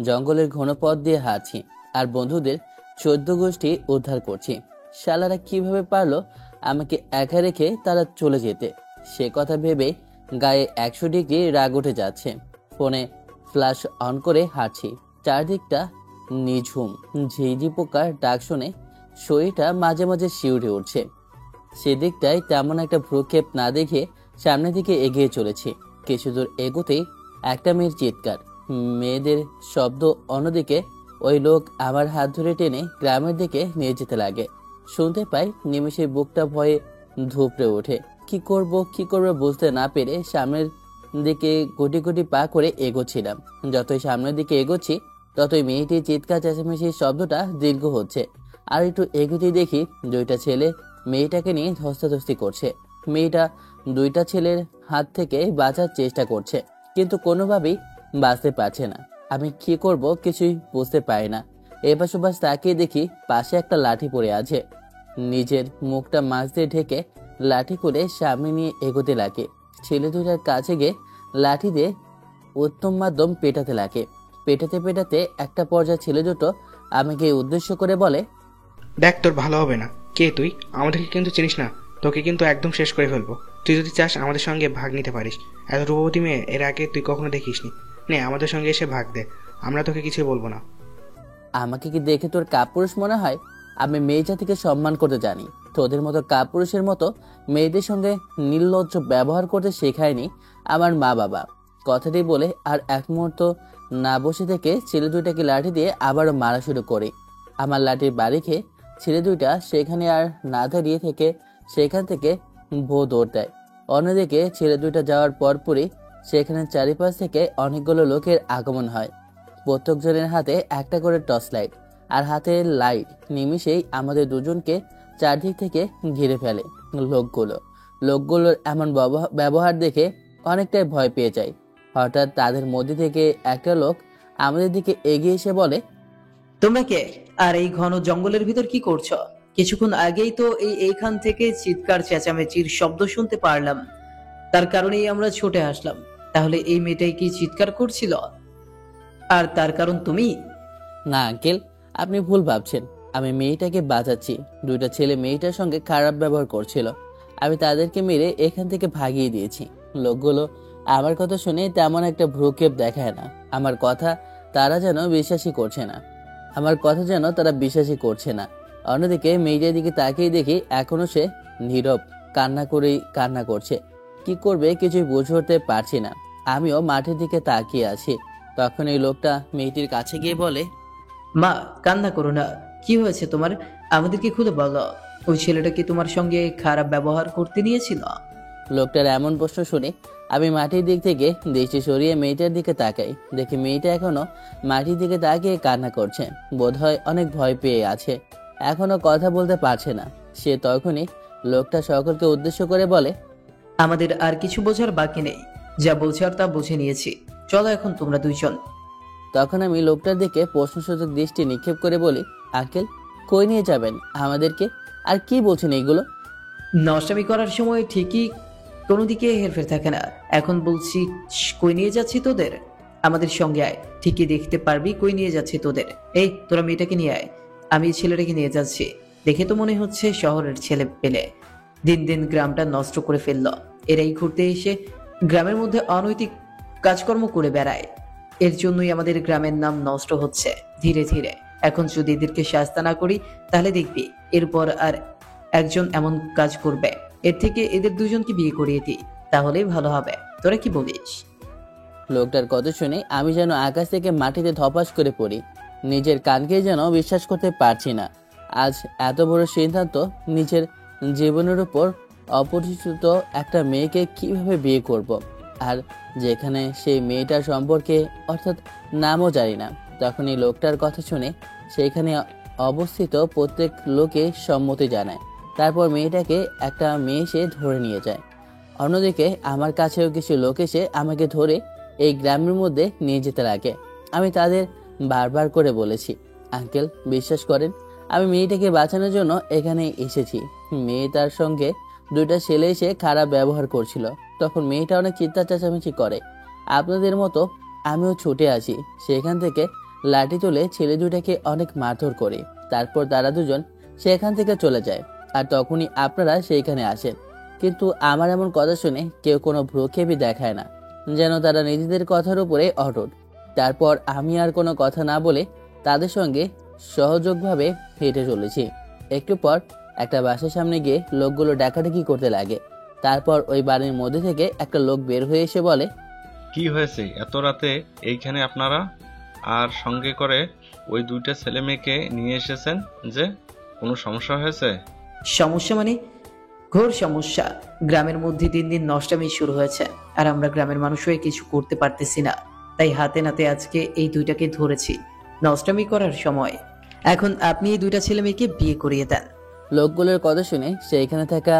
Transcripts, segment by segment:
জঙ্গলের ঘন পথ দিয়ে হাঁটছি আর বন্ধুদের 14 গোষ্ঠী উদ্ধার করছি। শালারা কিভাবে পারলো আমাকে একা রেখে তারা চলে যেতে, সে কথা ভেবে গায়ে 100 ডিগ্রি রাগ উঠে যাচ্ছে। ফোনে ফ্ল্যাশ অন করে হাঁটছি, চারদিকটা নিঝুম। ঝিঝি পোকার ডাক শুনে শরীরটা মাঝে মাঝে শিউরে উঠছে। সেদিকটায় তেমন একটা ভ্রুক্ষেপ না দেখে সামনের দিকে এগিয়ে চলেছি। কিছু দূর এগোতেই একটা মেয়ের চিৎকার, মেয়েদের শব্দ। অন্যদিকে ওই লোক আমার হাত ধরে টেনে গ্রামের দিকে নিয়ে যেতে লাগে। শুনতে পাই নিমেষে বুকটা ভয়ে ধুপড়ে ওঠে। কি করবো বুঝতে না পেরে সামনের দিকে গুটি গুটি পা করে এগোচ্ছিলাম। যতই সামনের দিকে এগোচ্ছি ততই মেয়েটির চিৎকার চেঁচামেচির শব্দটা দীর্ঘ হচ্ছে। আর একটু এগোতেই দেখি দুইটা ছেলে মেয়েটাকে নিয়ে ধস্তাধস্তি করছে। মেয়েটা দুইটা ছেলের হাত থেকে বাঁচার চেষ্টা করছে, কিন্তু কোনোভাবেই বাঁচতে পারছে না। আমি কি করব কিছুই বুঝতে পারি না। এপাশ ওপাশ তাকিয়ে দেখি পাশে একটা লাঠি পড়ে আছে। নিজের মুখটা মাছ দিয়ে ঢেকে লাঠি করে সামনে নিয়ে এগোতে লাগে। ছেলে দুটার কাছে গিয়ে লাঠি দিয়ে উত্তম মাধ্যম পেটাতে লাগে। পেটাতে পেটাতে একটা পর্যায়ে ছেলে দুটো আমাকে উদ্দেশ্য করে বলে, দেখ, তোর ভালো হবে না। কে তুই? আমাদেরকে কিন্তু চিনিস না। তোকে কিন্তু একদম শেষ করে ফেলবো। তুই যদি চাস আমাদের সঙ্গে ভাগ নিতে পারিস। এত রূপবতী মেয়ে এর আগে তুই কখনো দেখিসনি। নে, আমাদের সঙ্গে এসে ভাগ দে, আমরা তোকে কিছুই বলবো না। আমাকে কি দেখে তোর কাপুরুষ মনে হয়? আমি মেয়ে জাতিকে সম্মান করতে জানি। তোদের মতো কাপুরুষের মতো মেয়েদের সঙ্গে নির্লজ্জ ব্যবহার করতে শেখায়নি আমার মা বাবা। কথাটি বলে আর এক মুহূর্ত না বসে থেকে ছেলে দুইটাকে লাঠি দিয়ে আবারও মারা শুরু করে। আমার লাঠির বাড়ি খেয়ে ছেলে দুইটা সেখানে আর না দাঁড়িয়ে থেকে সেখান থেকে দৌড় দেয়। অন্যদিকে ছেলে দুইটা যাওয়ার পরপরই সেখানে চারিপাশ থেকে অনেকগুলো লোকের আগমন হয়। প্রত্যেকজনের হাতে একটা করে টর্চ লাইট, আর হাতের লাইট নিমিষেই আমাদের দুজনকে চারদিক থেকে ঘিরে ফেলে। লোকগুলোর এমন ব্যবহার দেখে অনেকটাই ভয় পেয়ে যায়। হঠাৎ তাদের মধ্যে থেকে একটা লোক আমাদের দিকে এগিয়ে এসে বলে, তোমরা কে? আর এই ঘন জঙ্গলের ভিতর কি করছো? কিছুক্ষণ আগেই তো এইখান থেকে চিৎকার চেঁচামেচির শব্দ শুনতে পারলাম, তার কারণেই আমরা ছুটে আসলাম। তাহলে এই মেয়েটাই কি চিৎকার করছিল? আর তার কারণ তুমি? না আঙ্কেল, আপনি ভুল ভাবছেন। আমি মেয়েটাকে বাঁচাচ্ছি। দুইটা ছেলে মেয়েটার সঙ্গে খারাপ ব্যবহার করছিল, আমি তাদেরকে মেরে এখান থেকে ভাগিয়ে দিয়েছি। লোকগুলো আমার কথা শুনে তেমন একটা ভ্রুক্ষেপ দেখায় না। আমার কথা তারা যেন বিশ্বাসই করছে না। অন্যদিকে মেয়েটার দিকে তাকিয়ে দেখি এখনো সে নীরব, কান্না করছে। কি করবে কিছুই বুঝে উঠতে পারছি না। আমিও মাঠের দিকে তাকিয়ে আছি। তখন এই লোকটা মেয়েটির কাছে গিয়ে বলে, মা, কান্না করো না। কি হয়েছে তোমার? আমাদেরকে খুলে বলো। ওই ছেলেটা কি তোমার সঙ্গে খারাপ ব্যবহার করতে নিয়েছিল? লোকটার এমন প্রশ্ন শুনে আমি মাটির দিক থেকে দৃষ্টি সরিয়ে মেয়েটার দিকে তাকাই। দেখি মেয়েটা এখনো মাটির দিকে তাকিয়ে কান্না করছে। বোধহয় অনেক ভয় পেয়ে আছে, এখনো কথা বলতে পারছে না। সে তখনই লোকটা সকলকে উদ্দেশ্য করে বলে, আমাদের আর কিছু বোঝার বাকি নেই। যা বোঝার তা বুঝে নিয়েছি। চলো এখন তোমরা দুইজন। তখন আমি লোকটার দিকে প্রশ্নসূচক দৃষ্টি নিক্ষেপ করে বলি, আঙ্কেল, কই নিয়ে যাবেন আমাদেরকে? আর কি বলছেন এইগুলো? নষ্টামি করার সময় ঠিকই কোনো দিকে হেরফের থাকে না। এখন বলছি, কই নিয়ে যাচ্ছি তোদের? আমাদের সঙ্গে আয়, ঠিকই দেখতে পারবি কই নিয়ে যাচ্ছি তোদের। এই, তোরা মেয়েটাকে নিয়ে আয়। আমি এই ছেলেটাকে নিয়ে যাচ্ছি। দেখে তো মনে হচ্ছে শহরের ছেলে পেলে দিন দিন গ্রামটা নষ্ট করে ফেললো। এরাই ঘুরতে এসে গ্রামের মধ্যে অনৈতিক কাজকর্ম করে বেড়ায়। এর জন্যই আমাদের গ্রামের নাম নষ্ট হচ্ছে ধীরে ধীরে। এখন যদি এদেরকে শাস্তি না করি তাহলে দেখবি এরপর আর একজন এমন কাজ করবে। এর থেকে এদের দুজনকে বিয়ে করিয়ে দিই, তাহলেই ভালো হবে। তোরা কি বলিস? লোকটার কথা শুনে আমি যেন আকাশ থেকে মাটিতে ধপাস করে পড়ি। নিজের কানকে যেন বিশ্বাস করতে পারছি না। আজ এত বড় সিদ্ধান্ত, নিজের জীবনের উপর অপরিচিত একটা মেয়েকে কিভাবে বিয়ে করব, আর যেখানে সেই মেয়েটার সম্পর্কে অর্থাৎ নামও জানি না। তখন এই লোকটার কথা শুনে সেইখানে অবস্থিত প্রত্যেক লোকে সম্মতি জানায়। তারপর মেয়েটাকে একটা মেয়ে এসে ধরে নিয়ে যায়। অন্যদিকে আমার কাছেও কিছু লোক এসে আমাকে ধরে এই গ্রামের মধ্যে নিয়ে যেতে লাগে। আমি তাদের বারবার করে বলেছি, আঙ্কেল বিশ্বাস করেন, আমি মেয়েটাকে বাঁচানোর জন্য এখানে এসেছি। মেয়ে তার সঙ্গে দুইটা ছেলে এসে খারাপ ব্যবহার করছিল, তখন মেয়েটা অনেক চিৎকার চেঁচামেচি করে। আপনাদের মতো আমিও ছুটে আসি সেখান থেকে। লাঠি তুলে ছেলে দুটাকে অনেক মারধর করে। তারপর তারা দুজন সেখান থেকে চলে যায়। আর তখনই আপনারা সেইখানে আসেন। কিন্তু আমার এমন কথা শুনে কেউ কোনো ভ্রুক্ষেপই দেখায় না, যেন তারা নিজেদের কথার উপরে অটুট। তারপর আমি আর কোনো কথা না বলে তাদের সঙ্গে সহযোগভাবে হেঁটে চলেছি। একটু পর একটা বাসার সামনে গিয়ে লোকগুলো ডাকাডাকি করতে লাগে। তারপর ওই বাড়ির মধ্যে থেকে একটা লোক বের হয়ে এসে বলে, কি হয়েছে এত রাতে এইখানে আপনারা? আর সঙ্গে করে ওই দুইটা ছেলে মেয়েকে নিয়ে এসেছেন যে? কোনো সমস্যা হয়েছে? সমস্যা মানে? ঘোর সমস্যা। গ্রামের মধ্যে দিন দিন নষ্টামি শুরু হয়েছে, আর আমরা গ্রামের মানুষ হয়ে কিছু করতে পারতেছি না। তাই হাতে নাতে আজকে এই দুইটাকে ধরেছি নষ্টামি করার সময়। এখন আপনি এই দুইটা ছেলে মেয়েকে বিয়ে করিয়ে দেন। লোকগুলোর কথা শুনে সেইখানে থাকা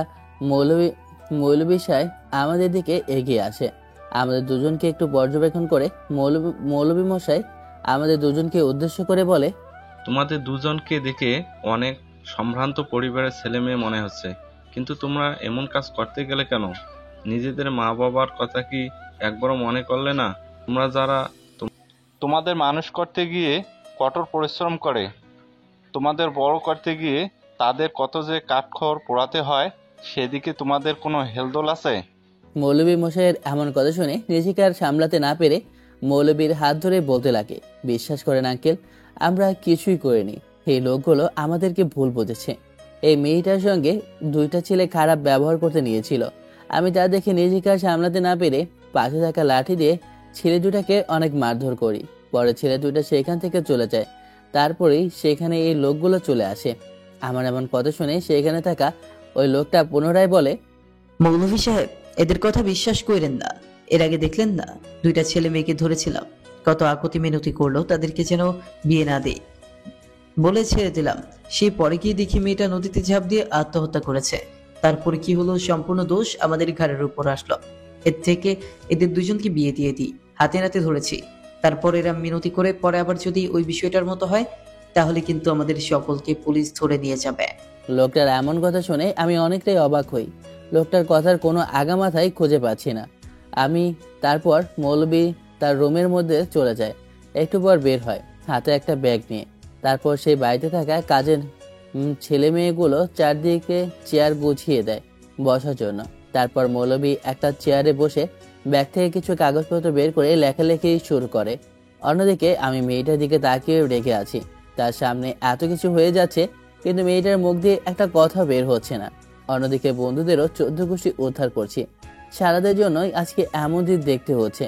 মৌলবী সাহেব আমাদের দিকে এগিয়ে আসে। আমাদের দুজনকে একটু পর্যবেক্ষণ করে মৌলবী মশাই আমাদের দুজনকে উদ্দেশ্য করে বলে, তোমাদের দুজনকে দেখে অনেক সম্ভ্রান্ত পরিবারের ছেলে মেয়ে মনে হচ্ছে, কিন্তু তোমরা এমন কাজ করতে গেলে কেন? নিজেদের মা বাবার কথা কি একবারও মনে করলে না? তোমরা যারা তোমাদের মানুষ করতে গিয়ে কঠোর পরিশ্রম করে, তোমাদের বড় করতে গিয়ে তাদের কত যে কাঠখড় পোড়াতে হয়, সেদিকে তোমাদের কোনো হেলদোল আছে? মৌলবী মশাইয়ের এমন কথা শুনে নিজেকে আর সামলাতে না পেরে মৌলবীর হাত ধরে বলতে লাগে, বিশ্বাস করেন আঙ্কেল, আমরা কিছুই করিনি। এই লোকগুলো আমাদেরকে ভুল বুঝেছে। এই মেয়েটার সঙ্গে দুইটা ছেলে খারাপ ব্যবহার করতে নিয়েছিল। আমি তা দেখে নিজেকে আর সামলাতে না পেরে পাশে থাকা লাঠি দিয়ে ছেলে দুটাকে অনেক মারধর করি। পরে ছেলে দুটা সেখান থেকে চলে যায়। তারপরেই সেখানে এই লোকগুলো চলে আসে। আমার এমন কথা শুনে সেখানে থাকা ওই লোকটা পুনরায় বলে, মৌলভী সাহেব, এদের কথা বিশ্বাস করেন না। এর আগে দেখলেন না দুইটা ছেলে মেয়েকে ধরেছিলাম, কত আকুতি মিনতি করলো তাদেরকে যেন বিয়ে না দেই বলে ছেড়ে দিলাম। সেই পরে গিয়ে দেখি মেয়েটা নদীতে ঝাঁপ দিয়ে আত্মহত্যা করেছে। তারপরে কি হলো, সম্পূর্ণ দোষ আমাদের ঘাড়ের উপর আসলো। এর থেকে এদের দুজনকে বিয়ে দিয়ে দিই, হাতে নাতে ধরেছি। তারপর এরা মিনতি করে পরে আবার যদি ওই বিষয়টার মতো হয়, তাহলে কিন্তু আমাদের সকলকে পুলিশ ধরে নিয়ে যাবে। লোকটার এমন কথা শুনে আমি অনেকটাই অবাক হই। লোকটার কথার কোনো আগামাথাই খুঁজে পাচ্ছি না আমি। তারপর মৌলবী তার রুমের মধ্যে চলে যায়। একটু পর বের হয় হাতে একটা ব্যাগ নিয়ে। তারপর সেই বাড়িতে থাকা কাজের ছেলে মেয়েগুলো চারদিকে চেয়ার গুছিয়ে দেয় বসার জন্য। তারপর মৌলবী একটা চেয়ারে বসে ব্যাগ থেকে কিছু কাগজপত্র বের করে লেখালেখি শুরু করে। অন্যদিকে আমি মেয়েটার দিকে তাকিয়ে রেখে আছি। তার সামনে এত কিছু হয়ে যাচ্ছে, কিন্তু মেয়েটার মুখ দিয়ে একটা কথা বের হচ্ছে না। অন্যদিকে বন্ধুদেরও 14 গোষ্ঠী উদ্ধার করছি। সারাদের জন্যই আজকে এমন দিন দেখতে হচ্ছে।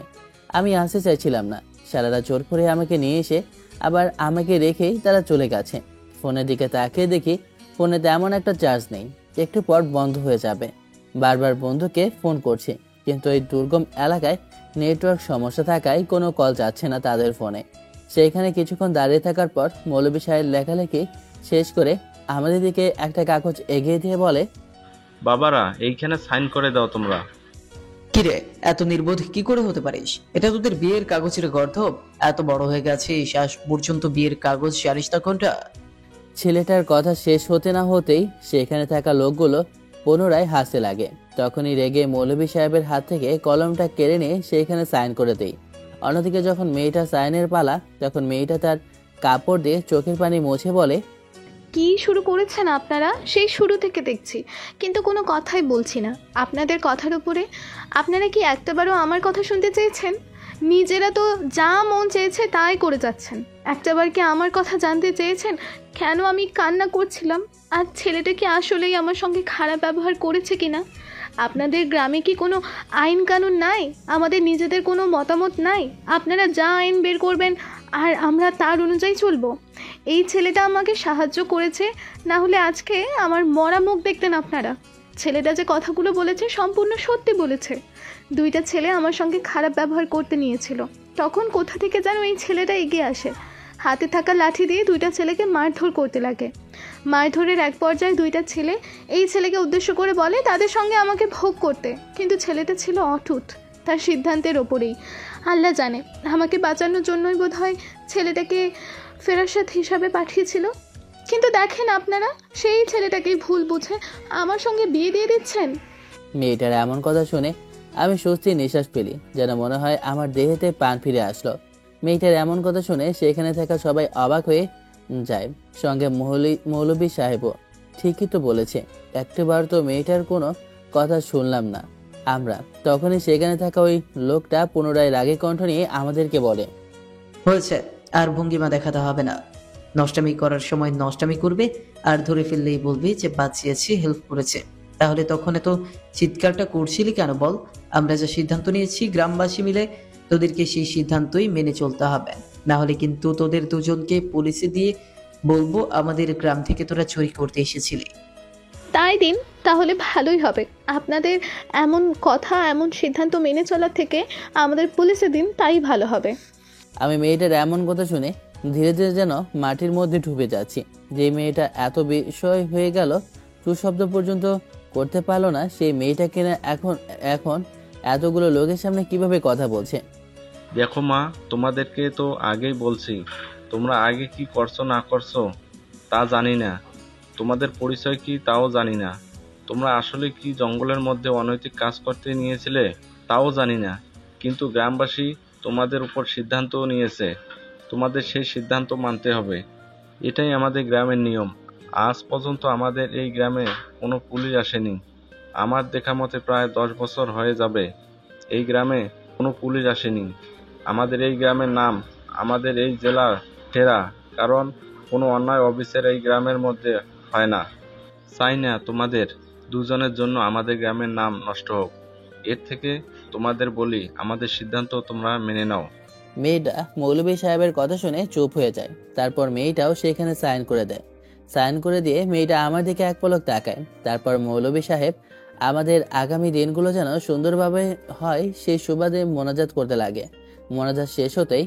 আমি আসতে চাইছিলাম না। সারারা জোর করে আমাকে নিয়ে এসে আবার আমাকে রেখেই তারা চলে গেছে। ফোনের দিকে তাকিয়ে দেখি ফোনে তেমন একটা চার্জ নেই, একটু পর বন্ধ হয়ে যাবে। বারবার বন্ধুকে ফোন করছি, কিন্তু এই দুর্গম এলাকায় নেটওয়ার্ক সমস্যা থাকায় কোনো কল যাচ্ছে না তাদের ফোনে। সেইখানে কিছুক্ষণ দাঁড়িয়ে থাকার পর মৌলবী সাহেব লেখালেখি শেষ করে আমাদের দিকে একটা কাগজ এগিয়ে দিয়ে বলে, বাবারা, এইখানে সাইন করে দাও তোমরা। কিরে, এত নির্বোধ কি করে হতে পারিস? এটা তোদের বিয়ের কাগজের গর্ধব? এত বড় হয়ে গেছে শেষ পর্যন্ত বিয়ের কাগজ জানিস না কোনটা? ছেলেটার কথা শেষ হতে না হতেই সেখানে থাকা লোকগুলো পুনরায় হাসতে লাগে। তখনই রেগে মৌলবী সাহেবের হাত থেকে কলমটা কেড়ে নিয়ে সেইখানে সাইন করে দেই। অন্যদিকে যখন মেয়েটা সাইনের পালা, তখন মেয়েটা তার কাপড় দিয়ে চোখের পানি মুছে বলে, কি শুরু করেছেন আপনারা? সেই শুরু থেকে দেখছি, কিন্তু কোনো কথাই বলছি না আপনাদের কথার উপরে। আপনারা কি একটাবারও আমার কথা শুনতে চেয়েছেন? নিজেরা তো যা মন চেয়েছে তাই করে যাচ্ছেন। একটাবার কি আমার কথা জানতে চেয়েছেন কেন আমি কান্না করছিলাম? আর ছেলেটা কি আসলেই আমার সঙ্গে খারাপ ব্যবহার করেছে কিনা? আপনাদের গ্রামে কি কোনো আইন কানুন নাই? আমাদের নিজেদের কোনো মতামত নাই? আপনারা যা আইন বের করবেন আর আমরা তার অনুযায়ী চলবো। এই ছেলেটা আমাকে সাহায্য করেছে, না হলে আজকে আমার মরা মুখ দেখতেন আপনারা। ছেলেটা যে কথাগুলো বলেছে সম্পূর্ণ সত্যি বলেছে। দুইটা ছেলে আমার সঙ্গে খারাপ ব্যবহার করতে নিয়েছিল, তখন কোথা থেকে যেন এই ছেলেটা এগিয়ে আসে, হাতে থাকা লাঠি দিয়ে দুইটা ছেলেকে মারধর করতে লাগে। মারধরের এক পর্যায়ে দুইটা ছেলে এই ছেলেকে উদ্দেশ্য করে বলে তাদের সঙ্গে আমাকে ভোগ করতে, কিন্তু ছেলেটা ছিল অটুট তার সিদ্ধান্তের ওপরেই। আল্লাহ জানে, আমাকে বাঁচানোর জন্যই বোধহয় ছেলেটাকে ফেরাসাত হিসাবে পাঠিয়েছিল। কিন্তু দেখেন আপনারা, সেই ছেলেটাকেই ভুল বুঝে আমার সঙ্গে বিয়ে দিয়ে দিচ্ছেন। মেয়েটার এমন কথা শুনে আমি স্বস্তির নিঃশ্বাস ফেলি, যেন মনে হয় আমার দেহেতে প্রাণ ফিরে আসলো। মেয়েটার এমন কথা শুনে সেখানে থাকা সবাই অবাক হয়ে যায়, সঙ্গে মৌলভী সাহেবও। ঠিকই তো বলেছে, একটাবার তো মেয়েটার কোনো কথা শুনলাম না আমরা। তখনই সেখানে থাকা ওই লোকটা পুনরায় রাগে কণ্ঠ নিয়ে আমাদেরকে বলে, হয়েছে, আর ভঙ্গিমা দেখাতে হবে না। নষ্টামি করার সময় নষ্টামি করবে, আর ধরে ফেললেই বলবে যে বাঁচিয়েছে, হেল্প করেছে। তাহলে তখন এত চিৎকারটা করছিলি কেন বল? আমরা যা সিদ্ধান্ত নিয়েছি গ্রামবাসী মিলে, তোদেরকে সেই সিদ্ধান্তই মেনে চলতে হবে। না হলে কিন্তু তোদের দুজনকে পুলিশে দিয়ে বলবো আমাদের গ্রাম থেকে তোরা চুরি করতে এসেছিলি। তাই দিন, তাহলে ভালোই হবে। আপনাদের এমন কথা, এমন সিদ্ধান্ত মেনে চলার থেকে আমাদের পুলিশে দিন, তাই ভালো হবে। আমি মেয়েটার এমন কথা শুনে ধীরে ধীরে যেন মাটির মধ্যে ডুবে যাচ্ছি। যে মেয়েটা এত বিষয় হয়ে গেল, টু শব্দ পর্যন্ত করতে পারলো না, সেই মেয়েটা কিনা এখন এখন এতগুলো লোকের সামনে কিভাবে কথা বলছে। দেখো মা, তোমাদেরকে তো আগেই বলছি, তোমরা আগে কি করছো না করছো তা জানি না, তোমাদের পরিচয় কি তাও জানি না, তোমরা আসলে কি জঙ্গলের মধ্যে অনৈতিক কাজ করতে নিয়েছিলে তাও জানি না, কিন্তু গ্রামবাসী তোমাদের উপর সিদ্ধান্ত নিয়েছে, তোমাদের সেই সিদ্ধান্ত মানতে হবে। এটাই আমাদের গ্রামের নিয়ম। আজ পর্যন্ত আমাদের এই গ্রামে কোনো পুলিশ আসেনি। আমার দেখা মতে প্রায় 10 বছর হয়ে যাবে এই গ্রামে কোনো পুলিশ আসেনি। আমাদের এই গ্রামের নাম আমাদের এই জেলার সেরা, কারণ কোনো অন্যায় অফিসের এই গ্রামের মধ্যে হয় না। চাই না তোমাদের দুজনের জন্য আমাদের গ্রামের নাম নষ্ট হোক। এর থেকে তোমাদের বলি, আমাদের সিদ্ধান্ত তোমরা মেনে নাও। মেয়েটা মৌলভী সাহেবের কথা শুনে চুপ হয়ে যায়। তারপর মেয়েটাও সেখানে সাইন করে দেয়। সাইন করে দিয়ে মেয়েটা আমার দিকে এক পলক তাকায়। তারপর মৌলভী সাহেব আমাদের আগামী দিনগুলো যেন সুন্দরভাবে হয় সেই সুবাদে মোনাজাত করতে লাগে। মোনাজাত শেষ হতেই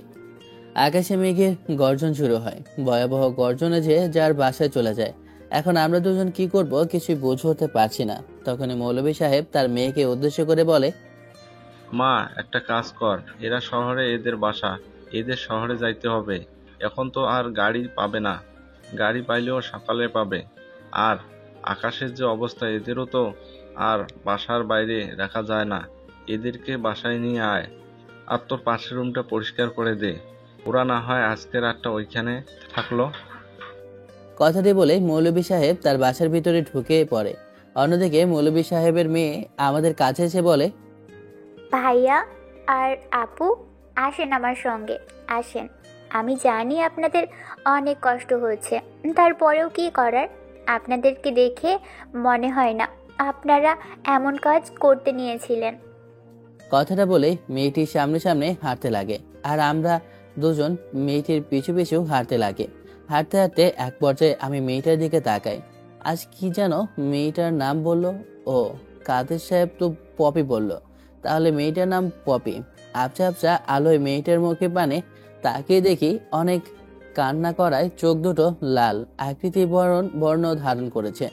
আকাশে মেঘের গর্জন শুরু হয়। ভয়াবহ গর্জনে যে যার বাসায় চলে যায়। এখন আমরা দুজন কি করব কিছুই বুঝে উঠতে পারছি না। তখনই মৌলভী সাহেব তার মেয়েকে উদ্দেশ্য করে বলে, মা, একটা কাজ কর, এরা শহরে, এদের বাসা, এদের শহরে যাইতে হবে। এখন তো আর গাড়ি পাবে না, গাড়ি পাইলেও সকালে পাবে। আর আকাশের যে অবস্থা, এদেরও তো আর বাসার বাইরে রাখা যায় না, এদেরকে বাসায় নিয়ে আয়। আর তোর পাশের রুমটা পরিষ্কার করে দে, ওরা না হয় আজকে রাতটা ওইখানে থাকলো। কথাটি বলে মৌলভী সাহেব তার বাসার ভিতরে ঢুকে পড়ে। অন্যদিকে মৌলভী সাহেবের মেয়ে আমাদের কাছে এসে বলে, ভাইয়া আর আপু, আসেন আমার সঙ্গে, আসেন। আমি জানি আপনাদের অনেক কষ্ট হচ্ছে, তারপরেও কি করার, আপনাদেরকে দেখে মনে হয় না আপনারা এমন কাজ করতে নিয়েছিলেন। কথাটা বলে মেয়েটির সামনে সামনে হাঁটতে লাগে। আর আমরা দুজন মেয়েটির পিছু পিছু হাঁটতে লাগে। হাঁটতে হাঁটতে এক পর্যায়ে আমি মেয়েটার দিকে তাকাই। আজ কি যেন মেয়েটার নাম বলল? ও, কাদের সাহেব তো পপি বলল। তাহলে মেয়েটার নাম পপি। আবছা আবছা আলোয় মেয়েটার মুখে পানে তাকিয়ে দেখি অনেক কান্না করায় চোখ দুটো লাল আকৃতি বর্ণ ধারণ করেছে।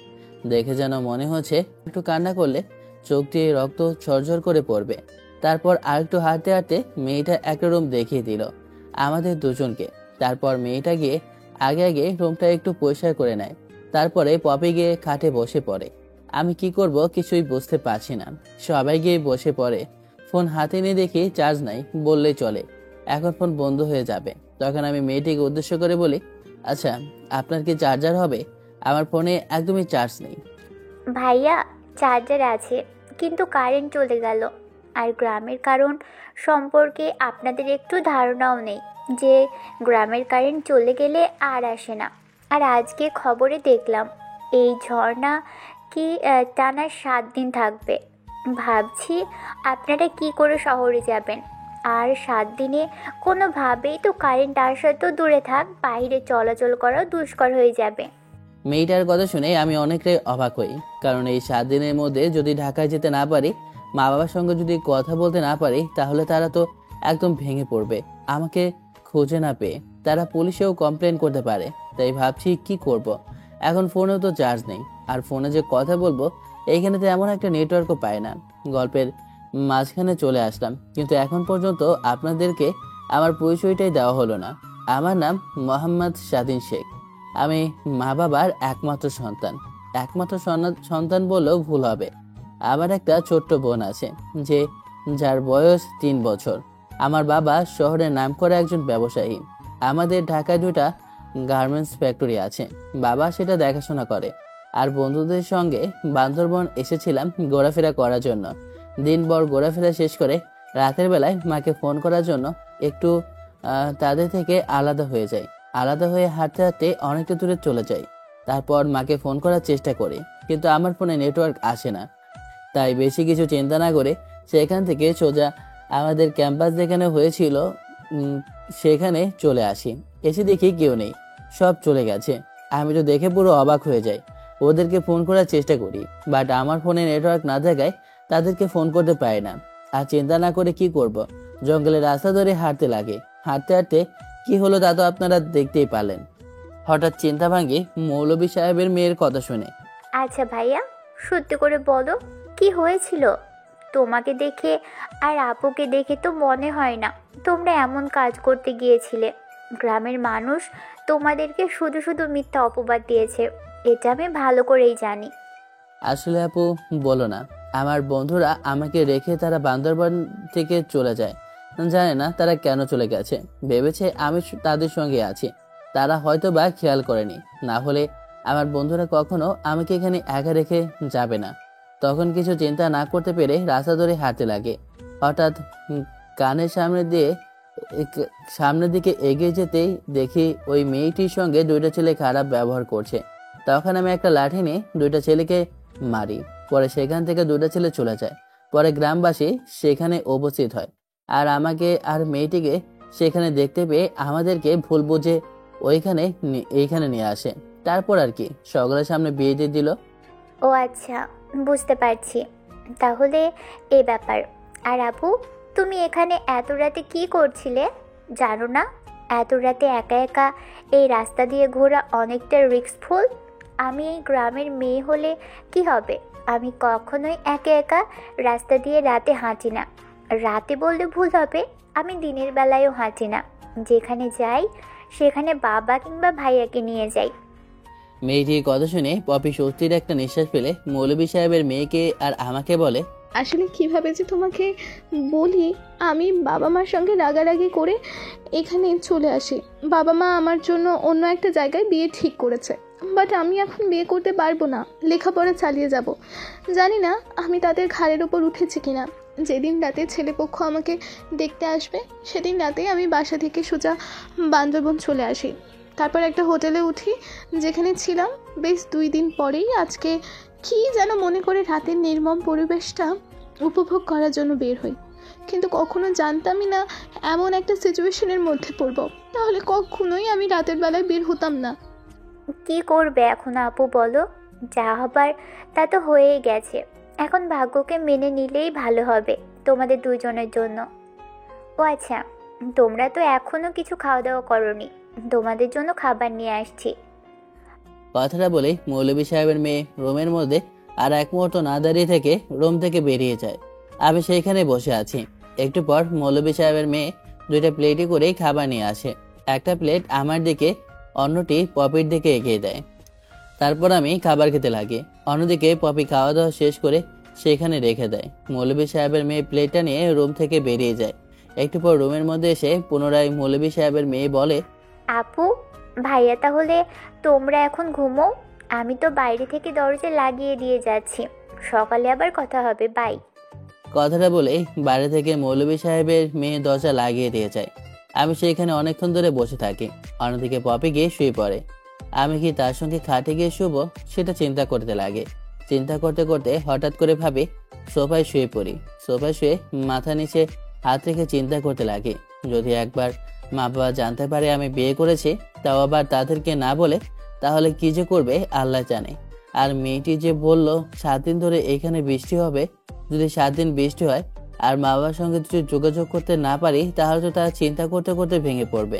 দেখে যেন মনে হচ্ছে একটু কান্না করলে চোখ দিয়ে রক্ত ঝরঝর করে পড়বে। তারপর আরেকটু হাঁটতে হাঁটতে মেয়েটা একটা রুম দেখিয়ে দিল আমাদের দুজনকে। তারপর মেয়েটা গিয়ে আগে আগে রুমটা একটু পরিষ্কার করে নেয়। তারপরে পপি গিয়ে খাটে বসে পড়ে। আমি কি করব কিছুই বুঝতে পারছি না। সবাই গিয়ে বসে পড়ে। ফোন হাতে নিয়ে দেখি চার্জ নাই বললেই চলে, এখন ফোন বন্ধ হয়ে যাবে। তখন আমি মেয়েটিকে উদ্দেশ্য করে বলি, আচ্ছা আপনার কি চার্জার হবে? আমার ফোনে একদমই চার্জ নেই। ভাইয়া, চার্জার আছে, কিন্তু কারেন্ট চলে গেল। আর গ্রামের কারণ সম্পর্কে আপনাদের একটু ধারণাও নেই যে গ্রামের কারেন্ট চলে গেলে আর আসে না। আর আজকে খবরে দেখলাম এই ঝর্ণা কি টানা 7 দিন থাকবে। ভাবছি আপনারা কি করে শহরে যাবেন। আর 7 দিনে কোনোভাবেই তো কারেন্ট আসা তো দূরে থাক, বাইরে চলাচল করাও দুষ্কর হয়ে যাবে। মেয়েটার কথা শুনে আমি অনেকটাই অবাক হই। কারণ এই 7 দিনের মধ্যে যদি ঢাকায় যেতে না পারি, মা বাবার সঙ্গে যদি কথা বলতে না পারি, তাহলে তারা তো একদম ভেঙে পড়বে। আমাকে খুঁজে না পেয়ে তারা পুলিশেও কমপ্লেন করতে পারে। তাই ভাবছি কি করব। এখন ফোনেও তো চার্জ নেই। আর ফোনে যে কথা বলবো, এইখানে তো এমন একটা নেটওয়ার্কও পায় না। গল্পের মাঝখানে চলে আসলাম, কিন্তু এখন পর্যন্ত আপনাদেরকে আমার পরিচয়টাই দেওয়া হলো না। আমার নাম মোহাম্মদ স্বাধীন শেখ। আমি মা বাবার একমাত্র সন্তান। একমাত্র সন্তান বললেও ভুল হবে। আমার একটা ছোট্ট বোন আছে যার বয়স 3 বছর। আমার বাবা শহরের নামকরা একজন ব্যবসায়ী। আমাদের ঢাকায় 2টা গার্মেন্টস ফ্যাক্টরি আছে। বাবা সেটা দেখাশোনা করে। আর বন্ধুদের সঙ্গে বান্দরবন এসেছিলাম ঘোরাফেরা করার জন্য। দিনভর ঘোরাফেরা শেষ করে রাতের বেলায় মাকে ফোন করার জন্য একটু তাদের থেকে আলাদা হয়ে যাই। আলাদা হয়ে হাঁটতে হাঁটতে অনেকটা দূরে চলে যাই। তারপর মাকে ফোন করার চেষ্টা করি, কিন্তু আমার ফোনে নেটওয়ার্ক আসে না। তাই বেশি কিছু চিন্তা না করে সেখান থেকে সোজা আমাদের ক্যাম্পাস যেখানে হয়েছিল সেখানে চলে আসি। এসে দেখি কেউ নেই, সব চলে গেছে। আমি তো দেখে পুরো অবাক হয়ে যাই। ওদেরকে ফোন করার চেষ্টা করি, বাট আমার ফোনে নেটওয়ার্ক না থাকায় তাদেরকে ফোন করতে পারি না। আর চিন্তা না করে কি করব, জঙ্গলের রাস্তা ধরে হাঁটতে লাগে। হাঁটতে হাঁটতে কি হলো তা তো আপনারা দেখতেই পারলেন। হঠাৎ চিন্তা ভাঙে মৌলভী সাহেবের মেয়ের কথা শুনে। আচ্ছা ভাইয়া, সত্যি করে বলো কি হয়েছিল? তোমাকে দেখে আর আপুকে দেখে তো মনে হয় না তোমরা এমন কাজ করতে গিয়েছিলে। গ্রামের মানুষ তোমাদেরকে শুধু শুধু মিথ্যা অপবাদ দিয়েছে, এটা আমি ভালো করেই জানি। আসলে আপু বলো না, আমার বন্ধুরা আমাকে রেখে তারা বান্দরবান থেকে চলে যায়। জানে না তারা কেন চলে গেছে, ভেবেছে আমি তাদের সঙ্গে আছি। তারা হয়তো বা খেয়াল করেনি, না হলে আমার বন্ধুরা কখনো আমাকে এখানে একা রেখে যাবে না। তখন কিছু চিন্তা না করতে পেরে রাস্তা ধরে হাঁটতে লাগে। হঠাৎ কানের সামনের দিকে এগিয়ে যেতেই দেখি ওই মেয়েটির সঙ্গে 2টা ছেলে খারাপ ব্যবহার করছে। তখন আমি একটা লাঠি নিয়ে 2টা ছেলেকে মারি। পরে সেখান থেকে 2টা ছেলে চলে যায়। পরে গ্রামবাসী সেখানে উপস্থিত হয় আর আমাকে আর মেয়েটিকে সেখানে দেখতে পেয়ে আমাদেরকে ভুল বুঝে এইখানে নিয়ে আসে। তারপর আর কি সকলের সামনে বিয়ে দিয়ে দিল। ও আচ্ছা, বুঝতে পারছি। তাহলে এই ব্যাপার। আর আপু, তুমি এখানে এত রাতে কি করছিলে জানো না? এত রাতে একা একা এই রাস্তা দিয়ে ঘোরা অনেকটা রিস্কফুল। আমি এই গ্রামের মেয়ে হলে কি হবে, আমি কখনোই একা একা রাস্তা দিয়ে রাতে হাঁটি না। রাতে বললে ভুল হবে, আমি দিনের বেলায়ও হাঁটি না। যেখানে যাই সেখানে বাবা কিংবা ভাইয়াকে নিয়ে যাই। মেয়েটির কথা শুনে পপি স্বস্তির একটা নিঃশ্বাস ফেলে মৌলভী সাহেবের মেয়েকে আর আমাকে বলে, আসলে কিভাবে যে তোমাকে বলি, আমি বাবা মার সঙ্গে রাগারাগি করে এখানে চলে আসি। বাবা মা আমার জন্য অন্য একটা জায়গায় বিয়ে ঠিক করেছে, বাট আমি এখন বিয়ে করতে পারবো না, লেখাপড়া চালিয়ে যাব। জানি না আমি তাদের ঘাড়ের ওপর উঠেছি কিনা। যেদিন রাতে ছেলেপক্ষ আমাকে দেখতে আসবে সেদিন রাতেই আমি বাসা থেকে সোজা বান্দরবন চলে আসি। তারপর একটা হোটেলে উঠি যেখানে ছিলাম। বেশ 2 দিন পরেই আজকে কি যেন মনে করে রাতের নির্মম পরিবেশটা উপভোগ করার জন্য বের হই। কিন্তু কখনো জানতামই না এমন একটা সিচুয়েশনের মধ্যে পড়ব, তাহলে কখনোই আমি রাতের বেলায় বের হতাম না। কি করবে এখন আপু বলো? যা হবার তা তো হয়েই গেছে। এখন ভাগ্যকে মেনে নিলেই ভালো হবে তোমাদের দুজনের জন্য। ও আচ্ছা, তোমরা তো এখনো কিছু খাওয়া দাওয়া করোনি, তোমাদের জন্য খাবার নিয়ে আসছি। কথাটা বলে মৌলভী সাহেবের মেয়ে রুমের মধ্যে আর এক মুহূর্ত না দাঁড়িয়ে থেকে রুম থেকে বেরিয়ে যায়। আমি সেইখানে বসে আছি। একটু পর মৌলভী সাহেবের মেয়ে 2টা প্লেটে করে খাবার নিয়ে আসে। একটা প্লেট আমার দিকে, অন্যটি পপির দিকে এগিয়ে দেয়। তারপর আমি খাবার খেতে লাগি। অন্যদিকে পপি খাওয়া দাওয়া শেষ করে সেখানে রেখে দেয়। মৌলভী সাহেবের মেয়ে প্লেটটা নিয়ে রুম থেকে বেরিয়ে যায়। একটু পর রুমের মধ্যে এসে পুনরায় মৌলভী সাহেবের মেয়ে বলে, আপু ভাইয়া, তাহলে তোমরা এখন ঘুমো। আমি তো বাইরে থেকে দরজা লাগিয়ে দিয়ে যাচ্ছি, সকালে আবার কথা হবে। বাই। কথাটা বলে বাইরে থেকে মৌলভী সাহেবের মেয়ে দরজা লাগিয়ে দিয়ে যায়। আমি সেখানে অনেকক্ষণ ধরে বসে থাকি। অন্যদিকে পপি গিয়ে শুয়ে পড়ে। আমি কি তার সঙ্গে খাটে গিয়ে শুব সেটা চিন্তা করতে লাগে। চিন্তা করতে করতে হঠাৎ করে ভাবি সোফায় শুয়ে পড়ি। সোফায় শুয়ে মাথা নিচে হাত রেখে চিন্তা করতে লাগে, যদি একবার মা বাবা জানতে পারে আমি বিয়ে করেছি, তাও আবার তাদেরকে না বলে, তাহলে কি যে করবে আল্লাহ জানে। আর মেয়েটি যে বলল 7 দিন ধরে এখানে বৃষ্টি হবে, যদি 7 দিন বৃষ্টি হয় আর মা বাবার সঙ্গে যদি যোগাযোগ করতে না পারি, তাহলে তো তারা চিন্তা করতে করতে ভেঙে পড়বে।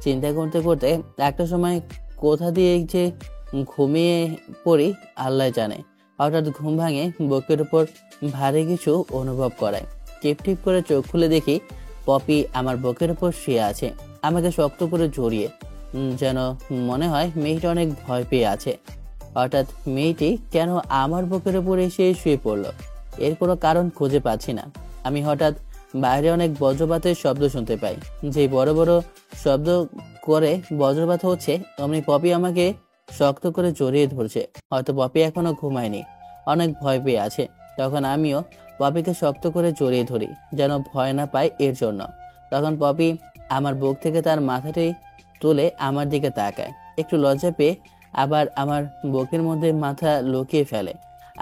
চিন্তা করতে করতে একটা সময় কোথা দিয়ে যে ঘুমিয়ে পড়ি আল্লাহ জানে। হঠাৎ ঘুম ভাঙে, বুকের উপর ভারী কিছু অনুভব করায়। টিপ টিপ করে চোখ খুলে দেখি পপি আমার বুকের উপর শুয়ে আছে, আমাকে শক্ত করে জড়িয়ে। যেন মনে হয় মেয়েটা অনেক ভয় পেয়ে আছে। হঠাৎ মেয়েটি কেন আমার বুকের উপর এসে শুয়ে পড়লো, এর কোনো কারণ খুঁজে পাচ্ছি না। আমি হঠাৎ বাইরে অনেক বজ্রপাতের শব্দ শুনতে পাই। যে বড় বড় শব্দ করে বজ্রপাত হচ্ছে, অমনি পপি আমাকে শক্ত করে জড়িয়ে ধরছে। হয়তো পপি এখনো ঘুমায়নি, অনেক ভয় পেয়ে আছে। তখন আমিও পপিকে শক্ত করে জড়িয়ে ধরি, যেন ভয় না পায় এর জন্য। তখন পপি আমার বুক থেকে তার মাথাটি তুলে আমার দিকে তাকায়, একটু লজ্জা পেয়ে আবার আমার বুকের মধ্যে মাথা লুকিয়ে ফেলে।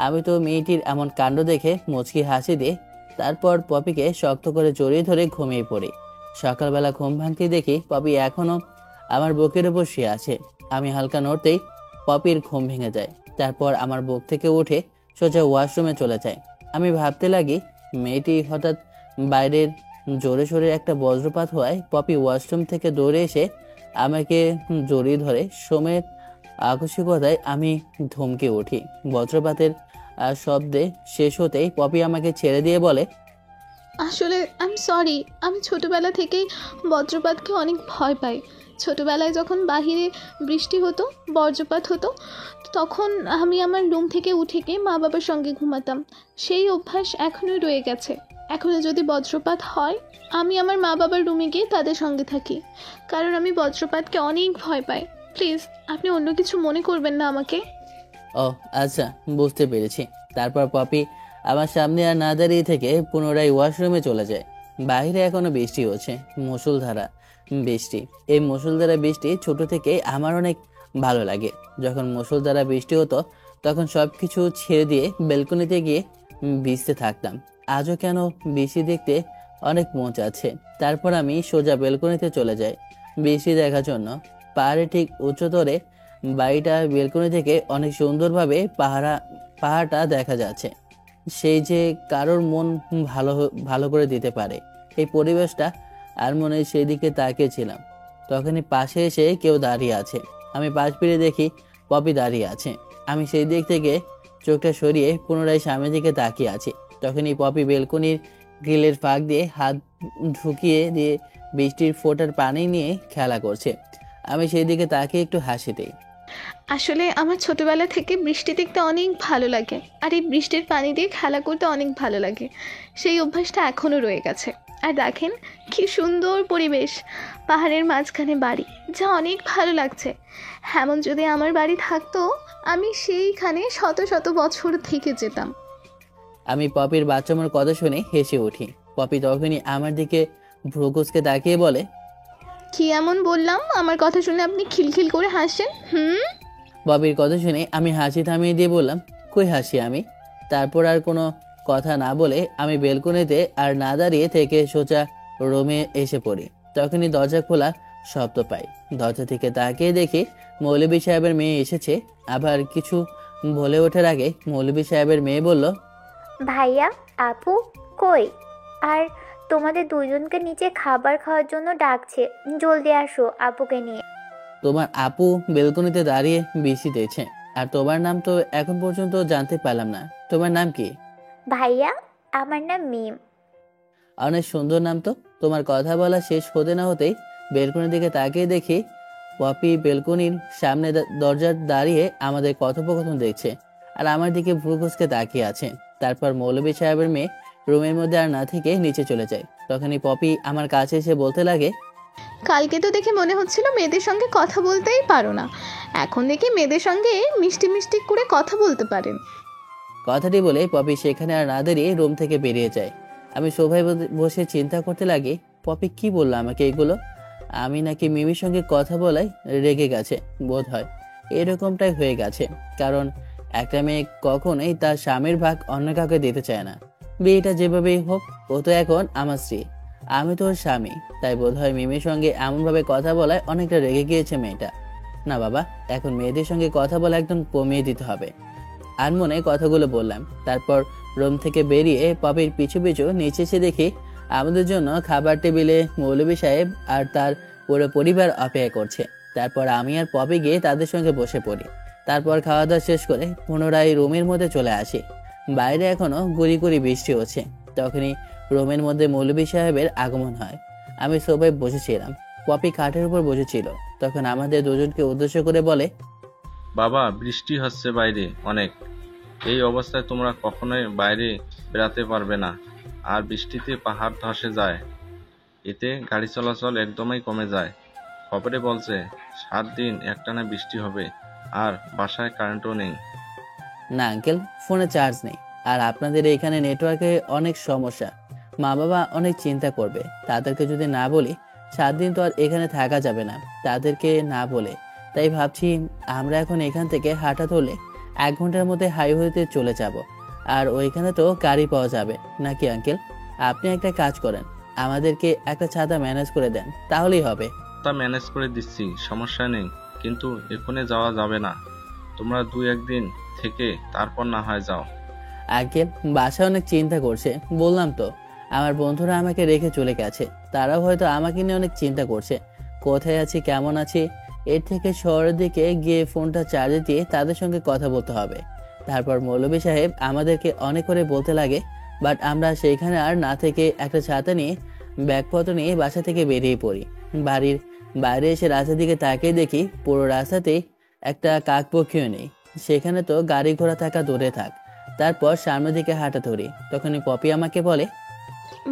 আমি তো মেয়েটির এমন কাণ্ড দেখে মুচকি হাসি দিয়ে তারপর পপিকে শক্ত করে জড়িয়ে ধরে ঘুমিয়ে পড়ি। সকালবেলা ঘুম ভাঙতে দেখি পপি এখনো আমার বুকের উপর শুয়ে আছে। আমি হালকা নড়তেই পপির ঘুম ভেঙে যায়। তারপর আমার বুক থেকে উঠে সোজা ওয়াশরুমে চলে যায়। আমি ভাবতে লাগি মেয়েটি হঠাৎ বাইরের জোরে সোরে একটা বজ্রপাত হওয়ায় পপি ওয়াশরুম থেকে দৌড়ে এসে আমাকে জড়িয়ে ধরে। সময়ের আকস্মিকতায় আমি ধমকে উঠি। বজ্রপাতের শব্দে শেষ হতেই পপি আমাকে ছেড়ে দিয়ে বলে, আসলে সরি, আমি ছোটবেলা থেকেই বজ্রপাতকে অনেক ভয় পাই। ছোটবেলায় যখন বাহিরে বৃষ্টি হতো, বজ্রপাত হতো, তখন আমি আমার রুম থেকে উঠে গিয়ে মা বাবার সঙ্গে ঘুমাতাম। সেই অভ্যাস এখনও রয়ে গেছে। এখনও যদি বজ্রপাত হয়, আমি আমার মা বাবার রুমে গিয়ে তাদের সঙ্গে থাকি, কারণ আমি বজ্রপাতকে অনেক ভয় পাই। প্লিজ আপনি অন্য কিছু মনে করবেন না আমাকে। ও আচ্ছা, বুঝতে পেরেছি। তারপর পপি আমার সামনে আর না দাঁড়িয়ে থেকে পুনরায় ওয়াশরুমে চলে যায়। বাইরে এখনো বৃষ্টি হচ্ছে, মুষলধারা বৃষ্টি। এই মুষলধারা বৃষ্টি ছোট থেকে আমার অনেক ভালো লাগে। যখন মুষলধারা বৃষ্টি হতো তখন সবকিছু ছেড়ে দিয়ে বেলকনিতে গিয়ে ভিজতে থাকতাম। আজও কেন বৃষ্টি দেখতে অনেক মন চাচ্ছে। তারপর আমি সোজা বেলকনিতে চলে যাই বৃষ্টি দেখার জন্য। পাহাড়ে ঠিক উচ্চতরে বাড়িটা, বেলকনি থেকে অনেক সুন্দরভাবে পাহাড়টা দেখা যাচ্ছে। সেই যে কারোর মন ভালো করে দিতে পারে এই পরিবেশটা। আর মনে সেই দিকে তাকিয়েছিলাম, তখনই পাশে এসে কেউ দাঁড়িয়ে আছে। আমি পাশ ফিরে দেখি পপি দাঁড়িয়ে আছে। আমি সেই দিক থেকে চোখটা সরিয়ে পুনরায় সামনের দিকে তাকিয়ে আছি। তখনই পপি বেলকনির গ্রিলের ফাঁক দিয়ে হাত ঢুকিয়ে দিয়ে বৃষ্টির ফোঁটার পানি নিয়ে খেলা করছে। আমি সেই দিকে তাকিয়ে একটু হাসি দিই। আসলে আমার ছোটবেলা থেকে বৃষ্টি দেখতে অনেক ভালো লাগে, আর এই বৃষ্টির পানি দিয়ে খেলা করতে অনেক ভালো লাগে। সেই অভ্যাসটা এখনও রয়ে গেছে। আর দেখেন কি সুন্দর পরিবেশ, পাহাড়ের মাঝখানে বাড়ি, যা অনেক ভালো লাগছে। এমন যদি আমার বাড়ি থাকতো, আমি সেইখানে শত শত বছর থেকে যেতাম। আমি পপির বাচ্চামোর কথা শুনে হেসে উঠি। পপি তখনই আমার দিকে ভ্রুকুচকে তাকিয়ে বলে, কি এমন বললাম আমার কথা শুনে আপনি খিলখিল করে হাসছেন? পপির কথা শুনে আমি হাসি থামিয়ে দিয়ে বললাম, কই হাসি আমি? তারপর আর কোনো কথা না বলে আমি বেলকনিতে আর না দাঁড়িয়ে থেকে সোজা রুমে এসে পড়ি। তখনই দরজা খোলা শব্দ পাই। দরজা থেকে তাকিয়ে দেখি মৌলভী সাহেবের মেয়ে এসেছে। আবার কিছু বলে ওঠার আগে মৌলভী সাহেবের মেয়ে বলল, ভাইয়া, আপু কই? আর তোমাদের দুজনকে নিচে খাবার খাওয়ার জন্য ডাকছে, জলদি আসো আপুকে নিয়ে। তোমার আপু বেলকনিতে দাঁড়িয়ে বৃষ্টি দেখছে, আর তোমার নাম তো এখন পর্যন্ত জানতে পারলাম না। তোমার নাম কি? ভাইয়া, আমার নাম মিম। অনেক সুন্দর নাম তো। তোমার কথা বলা শেষ হতে না হতেই বেলকনির দিকে তাকিয়ে দেখি পপি বেলকনির সামনে দরজার দাঁড়িয়ে আমাদের কথোপকথন দেখছে আর আমার দিকে ভ্রু কুঁচকে তাকিয়ে আছে। তারপর মৌলভী সাহেবের মেয়ে রুমের মধ্যে আর না থেকে নিচে চলে যায়। তখনই পপি আমার কাছে এসে বলতে লাগে, কালকে তো দেখে মনে হচ্ছিল মেয়েদের সঙ্গে কথা বলতেই পারো না, এখন দেখি মেয়েদের সঙ্গে মিষ্টি মিষ্টি করে কথা বলতে পারেন। কথাটি বলে পপি সেখানে আর না দাঁড়িয়ে রুম থেকে বেরিয়ে যায়। আমি সোফায় বসে চিন্তা করতে লাগি, পপি কি বললো আমাকে এগুলো? আমি নাকি মিমির সঙ্গে কথা বলাই রেগে গেছে বোধ হয়। এরকমটাই হয়ে গেছে, কারণ একটা মেয়ে কখনোই তার স্বামীর ভাগ অন্য কাউকে দিতে চায় না। বিয়েটা যেভাবেই হোক, ও তো এখন আমার স্ত্রী, আমি তো ওর স্বামী। তাই বোধ হয় মিমির সঙ্গে এমনভাবে কথা বলায় অনেকটা রেগে গিয়েছে মেয়েটা। না বাবা, এখন মেয়েদের সঙ্গে কথা বলা একদম কমিয়ে দিতে হবে। আর মনে কথাগুলো বললাম। তারপর রুম থেকে বেরিয়ে পপির পিছু পিছু নিচে এসে দেখি আমাদের জন্য খাবার টেবিলে মৌলভী সাহেব আর তার পুরো পরিবার অপেক্ষা করছে। তারপর আমি আর পপি গিয়ে তাদের সঙ্গে বসে পড়ি। তারপর খাওয়া দাওয়া শেষ করে পুনরায় রুমের মধ্যে চলে আসি। বাইরে এখনো গুড়ি গুড়ি বৃষ্টি হচ্ছে। তখনই রুমের মধ্যে মৌলভী সাহেবের আগমন হয়। আমি সোফায় বসেছিলাম, পপি খাটের উপর বসেছিল। তখন আমাদের দুজনকে উদ্দেশ্য করে বলে, বাবা, বৃষ্টি হচ্ছে বাইরে অনেক। এই অবস্থায় তোমরা কখনোই বাইরে বেরাতে পারবে না। আর বৃষ্টিতে পাহাড় ধসে যায়, এতে গাড়ি চলাচল একদমই কমে যায়। খবরে বলছে 7 দিন একটানা বৃষ্টি হবে, আর বাসায় কারেন্টও নেই। না আঙ্কেল, ফোনে চার্জ নেই, আর আপনাদের এখানে নেটওয়ার্কে অনেক সমস্যা। মা বাবা অনেক চিন্তা করবে। তাদেরকে যদি না বলি 7 দিন তো আর এখানে থাকা যাবে না, তাদেরকে না বলে। তাই ভাবছি আমরা এখন এখান থেকে হাঁটা ধরলে 1 ঘন্টার মধ্যে হাইওয়েতে চলে যাব, আর ওইখানে তো গাড়ি পাওয়া যাবে নাকি আঙ্কেল? আপনি একটা কাজ করেন, আমাদেরকে একটা ছাতা ম্যানেজ করে দেন, তাহলেই হবে। তা ম্যানেজ করে দিচ্ছি, সমস্যা নেই, কিন্তু এখানে যাওয়া যাবে না। তোমরা 2-1 দিন থেকে তারপর না হয় যাও। আঙ্কেল, বাসা অনেক চিন্তা করছে, বললাম তো। আমার বন্ধুরা আমাকে রেখে চলে গেছে, তারাও হয়তো আমাকে নিয়ে অনেক চিন্তা করছে, কোথায় আছি, কেমন আছি। এর থেকে শহরের দিকে গিয়ে ফোনটা চার্জে দিয়ে তাদের সঙ্গে কথা বলতে হবে। তারপর মৌলভী সাহেব আমাদেরকে অনেক করে বলতে লাগে, বাট আমরা সেইখানে আর না থেকে একটা ছাতা নিয়ে ব্যাগপত্র নিয়ে বাসা থেকে বেরিয়ে পড়ি। বাড়ির বাইরে এসে রাস্তার দিকে তাকিয়ে দেখি পুরো রাস্তাতেই একটা কাকপক্ষীও নেই। সেখানে তো গাড়ি ঘোড়া থাকা দূরে থাক। তারপর সামনের দিকে হাঁটা ধরি। তখনই পপি আমাকে বলে,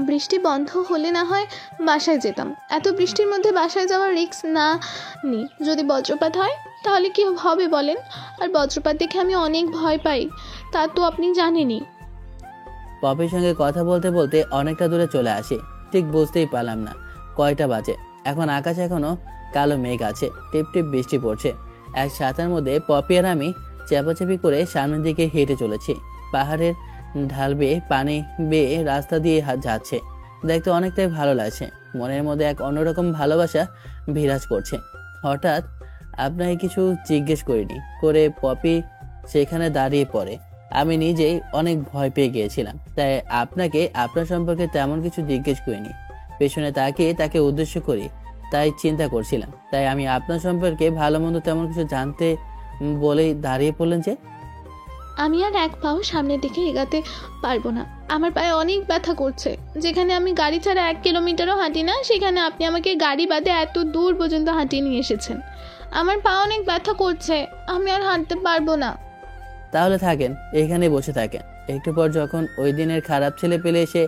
বৃষ্টি বন্ধ হলে না হয় বাসায় যেতাম। এত বৃষ্টির মধ্যে বাসায় যাওয়ার রিস্ক না নি, যদি বজ্রপাত হয় তাহলে কি হবে বলেন? আর বজ্রপাত দেখে আমি অনেক ভয় পাই, তা তো আপনি জানেনই। পপির সঙ্গে কথা বলতে বলতে অনেকটা দূরে চলে আসি। ঠিক বুঝতেই পারলাম না কয়টা বাজে। এখন আকাশে এখনো কালো মেঘ আছে, টিপ টিপ বৃষ্টি পড়ছে। এক ছাতার মধ্যে পপি আর আমি চাপাচাপি করে সামনের দিকে হেঁটে চলেছি। পাহাড়ের ঢাল বেয়ে পানি বেয়ে রাস্তা দিয়ে যাচ্ছে, দেখতে অনেকটাই ভালো লাগছে। মনের মধ্যে এক অন্যরকম ভালোবাসা বিরাজ করছে। হঠাৎ আপনাকে কিছু জিজ্ঞেস করিনি করে পপি সেখানে দাঁড়িয়ে পড়ে। আমি নিজেই অনেক ভয় পেয়ে গিয়েছিলাম, তাই আপনাকে আপনার সম্পর্কে তেমন কিছু জিজ্ঞেস করিনি। পেছনে তাকিয়ে তাকে উদ্দেশ্য করি, তাই চিন্তা করছিলাম। তাই আমি আপনার সম্পর্কে ভালো মন্দ তেমন কিছু জানতে বলেই দাঁড়িয়ে পড়লেন যে। আমি আর এক পাও সামনের দিকে এগাতে পারবো না, আমার পায়ে অনেক ব্যথা করছে। যেখানে আমি গাড়ি ছাড়া 1 কিলোমিটারও হাঁটি না, সেখানে আপনি আমাকে গাড়ি বাদে এত দূর পর্যন্ত হাঁটিয়ে নিয়ে এসেছেন। আমার পা অনেক ব্যথা করছে, আমি আর হাঁটতে পারবো না। তাহলে থাকেন, এখানে বসে থাকেন। একটু পর যখন ওই দিনের খারাপ ছেলে পেলে এসে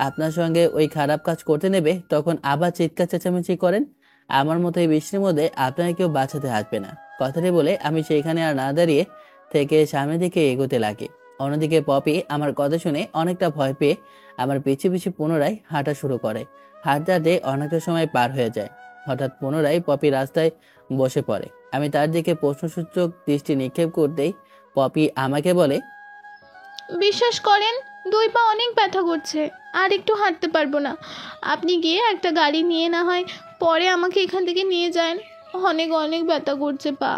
আপনার সঙ্গে ওই খারাপ কাজ করতে নেবে, তখন আবার চিৎকার চেঁচামেচি করেন। আমার মতো এই বৃষ্টির মধ্যে আপনাকে কেউ বাঁচাতে আসবে না। কথাটি বলে আমি সেইখানে আর না দাঁড়িয়ে থেকে সামনের দিকে এগোতে লাগি। অন্যদিকে পপি আমার কথা শুনে অনেকটা ভয় পেয়ে আমার পিছু পিছু পুনরায় হাঁটা শুরু করে। হাঁটতে হাঁটতে অনেকটা সময় পার হয়ে যায়। হঠাৎ পুনরায় পপি রাস্তায় বসে পড়ে। আমি তার দিকে প্রশ্নসূচক দৃষ্টি নিক্ষেপ করতেই পপি আমাকে বলে, বিশ্বাস করেন 2 পা অনেক ব্যথা করছে, আর একটু হাঁটতে পারবো না। আপনি গিয়ে একটা গাড়ি নিয়ে না হয় পরে আমাকে এখান থেকে নিয়ে যান, অনেক অনেক ব্যথা করছে পা।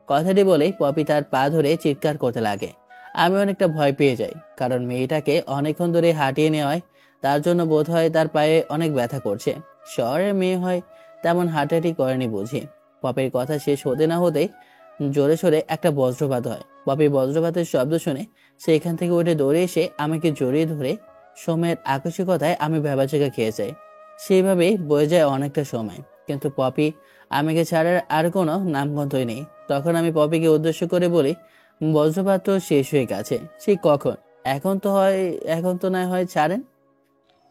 কথাটি বলেই পপি তার পা ধরে চিৎকার করতে লাগে। আমি অনেকটা ভয় পেয়ে যাই, কারণ মেয়েটাকে অনেকক্ষণ ধরে হাঁটিয়ে নেওয়ায় তার জন্য বোধ হয় তার পায়ে অনেক ব্যথা করছে। শহরের মেয়ে হয়, তেমন হাঁটাহাঁটি করেনি বুঝি। পপির কথা শেষ হতে না হতেই জোরে সোরে একটা বজ্রপাত হয়। পপি বজ্রপাতের শব্দ শুনে সেখান থেকে উঠে দৌড়ে এসে আমাকে জড়িয়ে ধরে সময়ের আকস্মিকতায় আমি ভেবাচেকা খেয়ে যাই। সেইভাবেই বয়ে যায় অনেকটা সময়, কিন্তু পপি আমাকে ছাড়ার আর কোনো নামগন্ধই নেই। তখন আমি পপিকে উদ্দেশ্য করে বলি, বজ্রপাত তো শেষ হয়ে গেছে, সে কখন? এখন তো না হয় ছাড়েন।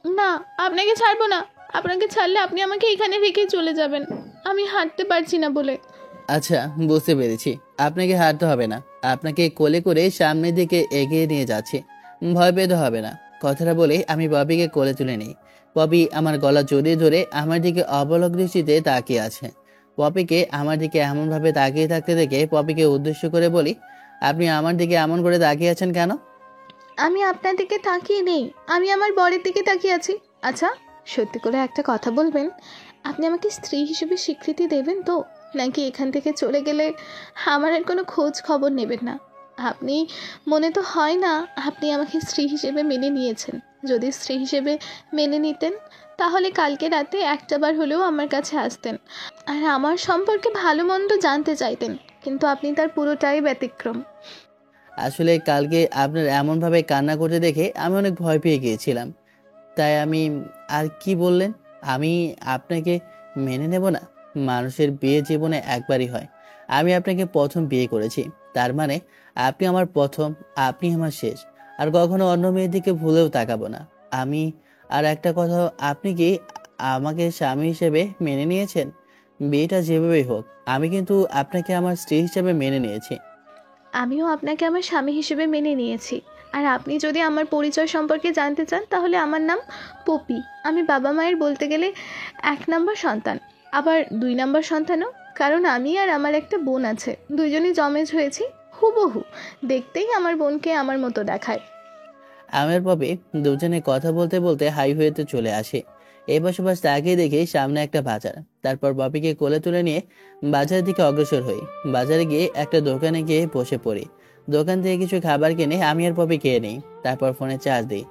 না, আপনাকে ছাড়বো না। আপনাকে ছাড়লে আপনি আমাকে এখানে রেখে চলে যাবেন, আমি হাঁটতে পারছি না বলে। আচ্ছা, বুঝতে পেরেছি, আপনাকে হাঁটতে হবে না। আপনাকে কোলে করে সামনের দিকে এগিয়ে নিয়ে যাচ্ছি, ভয় পেতে হবে না। কথাটা বলে আমি পপিকে কোলে তুলে নিই। পপি আমার গলা জড়িয়ে ধরে আমার দিকে অবলক দৃষ্টিতে তাকিয়ে আছে। পপিকে আমার দিকে এমনভাবে তাকিয়ে থাকতে দেখে পপিকে উদ্দেশ্য করে বলি, আপনি আমার দিকে এমন করে তাকিয়ে আছেন কেন? আমি আপনার দিকে তাকিয়ে নেই, আমি আমার বরের দিকে তাকিয়ে আছি। আচ্ছা, সত্যি করে একটা কথা বলবেন, আপনি আমাকে স্ত্রী হিসেবে স্বীকৃতি দেবেন তো, নাকি এখান থেকে চলে গেলে আমার আর কোনো খোঁজ খবর নেবেন না? আপনি মনে তো হয় না আপনি আমাকে স্ত্রী হিসেবে মেনে নিয়েছেন। যদি স্ত্রী হিসেবে মেনে নিতেন তাহলে কালকে রাতে একটাবার হলেও আমার কাছে আসতেন, আর আমার সম্পর্কে ভালো মন্দ জানতে চাইতেন, কিন্তু আপনি তার পুরোটাই ব্যতিক্রম। আসলে কালকে আপনার এমনভাবে কান্না করতে দেখে আমি অনেক ভয় পেয়ে গিয়েছিলাম, তাই আমি। আর কি বললেন? আমি আপনাকে মেনে নেব না? মানুষের বিয়ে জীবনে একবারই হয়। আমি আপনাকে প্রথম বিয়ে করেছি, তার মানে আপনি আমার প্রথম, আপনি আমার শেষ। আর কখনো অন্য মেয়ের দিকে ভুলেও তাকাবো না। আমি আর একটা কথা, আপনি কি আমাকে স্বামী হিসেবে মেনে নিয়েছেন? বিয়েটা যেভাবেই হোক, আমি কিন্তু আপনাকে আমার স্ত্রী হিসেবে মেনে নিয়েছি। আমিও আপনাকে আমার স্বামী হিসেবে মেনে নিয়েছি। আর আপনি যদি আমার পরিচয় সম্পর্কে জানতে চান তাহলে আমার নাম পপি। আমি বাবা মায়ের বলতে গেলে 1 নম্বর সন্তান, আবার 2 নম্বর সন্তানও। কারণ আমি আর আমার একটা বোন আছে, দুইজনই জমেজ হয়েছি হুবহু। দেখতেই আমার বোনকে আমার মতো দেখায়। আমার পপি দুজনে কথা বলতে বলতে হাইওয়েতে চলে আসে। এবার সবার তাকিয়ে দেখে সামনে একটা বাজার। তারপর পপিকে কোলে তুলে নিয়ে বাজারের দিকে অগ্রসর হই। বাজারে গিয়ে একটা দোকানে গিয়ে বসে পড়ি। দোকান থেকে কিছু খাবার কিনে আমি আর পপি খেয়ে নিই। তারপর ফোনে চার্জ দিই।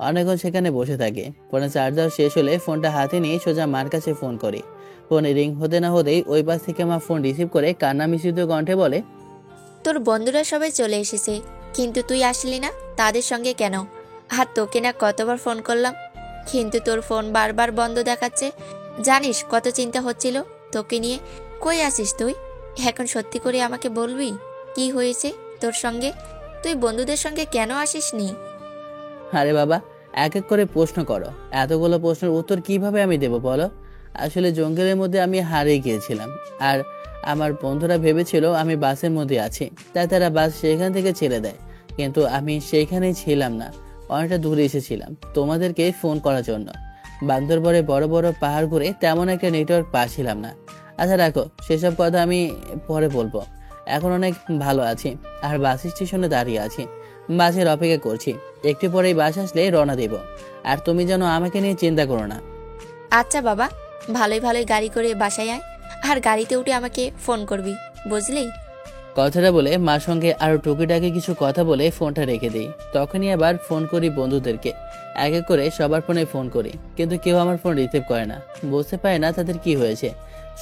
অনেকক্ষণ সেখানে বসে থাকি। ফোনে চার্জ দেওয়া শেষ হলে ফোনটা হাতে নিয়ে সোজা মার কাছে ফোন করি। ফোনে রিং হতে না হতেই ওই পাশ থেকে মা ফোন রিসিভ করে কান্না মিশ্রিত কণ্ঠে বলে, তোর বন্ধুরা সবাই চলে এসেছে, কিন্তু তুই আসলি না। তাদের সঙ্গে কেন? আর তোকে না কতবার ফোন করলাম, কিন্তু তোর ফোন বারবার বন্ধ দেখাচ্ছে। জানিস কত চিন্তা হচ্ছিল তোকে নিয়ে। কই আসিস তুই? এখন সত্যি করে আমাকে বলবি কি হয়েছে তোর সঙ্গে? তুই বন্ধুদের সঙ্গে কেন আসিসনি? আরে বাবা, এক এক করে প্রশ্ন করো। এতগুলো প্রশ্নের উত্তর কিভাবে আমি দেবো বলো? আসলে জঙ্গলের মধ্যে আমি হারিয়ে গিয়েছিলাম। আর আমার বন্ধুরা ভেবেছিল আমি বাসের মধ্যে আছি, তাই তারা বাস সেখান থেকে ছেড়ে দেয়। কিন্তু আমি সেইখানেই ছিলাম না, অনেকটা দূরে এসেছিলাম তোমাদেরকে ফোন করার জন্য। বান্দরবনে বড় বড় পাহাড় ঘুরে তেমন একটা নেটওয়ার্ক পাচ্ছিলাম না। আচ্ছা রাখো, সেসব কথা আমি পরে বলবো। এখন অনেক ভালো আছি, আর বাস স্টেশনে দাঁড়িয়ে আছি, বাসের অপেক্ষা করছি। একটু পরেই বাস আসলে রওনা দেব। আর তুমি যেন আমাকে নিয়ে চিন্তা করো না। আচ্ছা বাবা, ভালোই ভালোই গাড়ি করে বাসায় আয়, আর গাড়িতে উঠে আমাকে ফোন করবি, বুঝলি? কথাটা বলে মার সঙ্গে আরো টুকিটাকি কিছু কথা বলে ফোনটা রেখে দিই। তখনই আবার ফোন করি বন্ধুদেরকে। এক এক করে সবার ফোনে ফোন করি, কিন্তু কেউ আমার ফোন রিসিভ করে না। বুঝতে পারে না তাদের কি হয়েছে।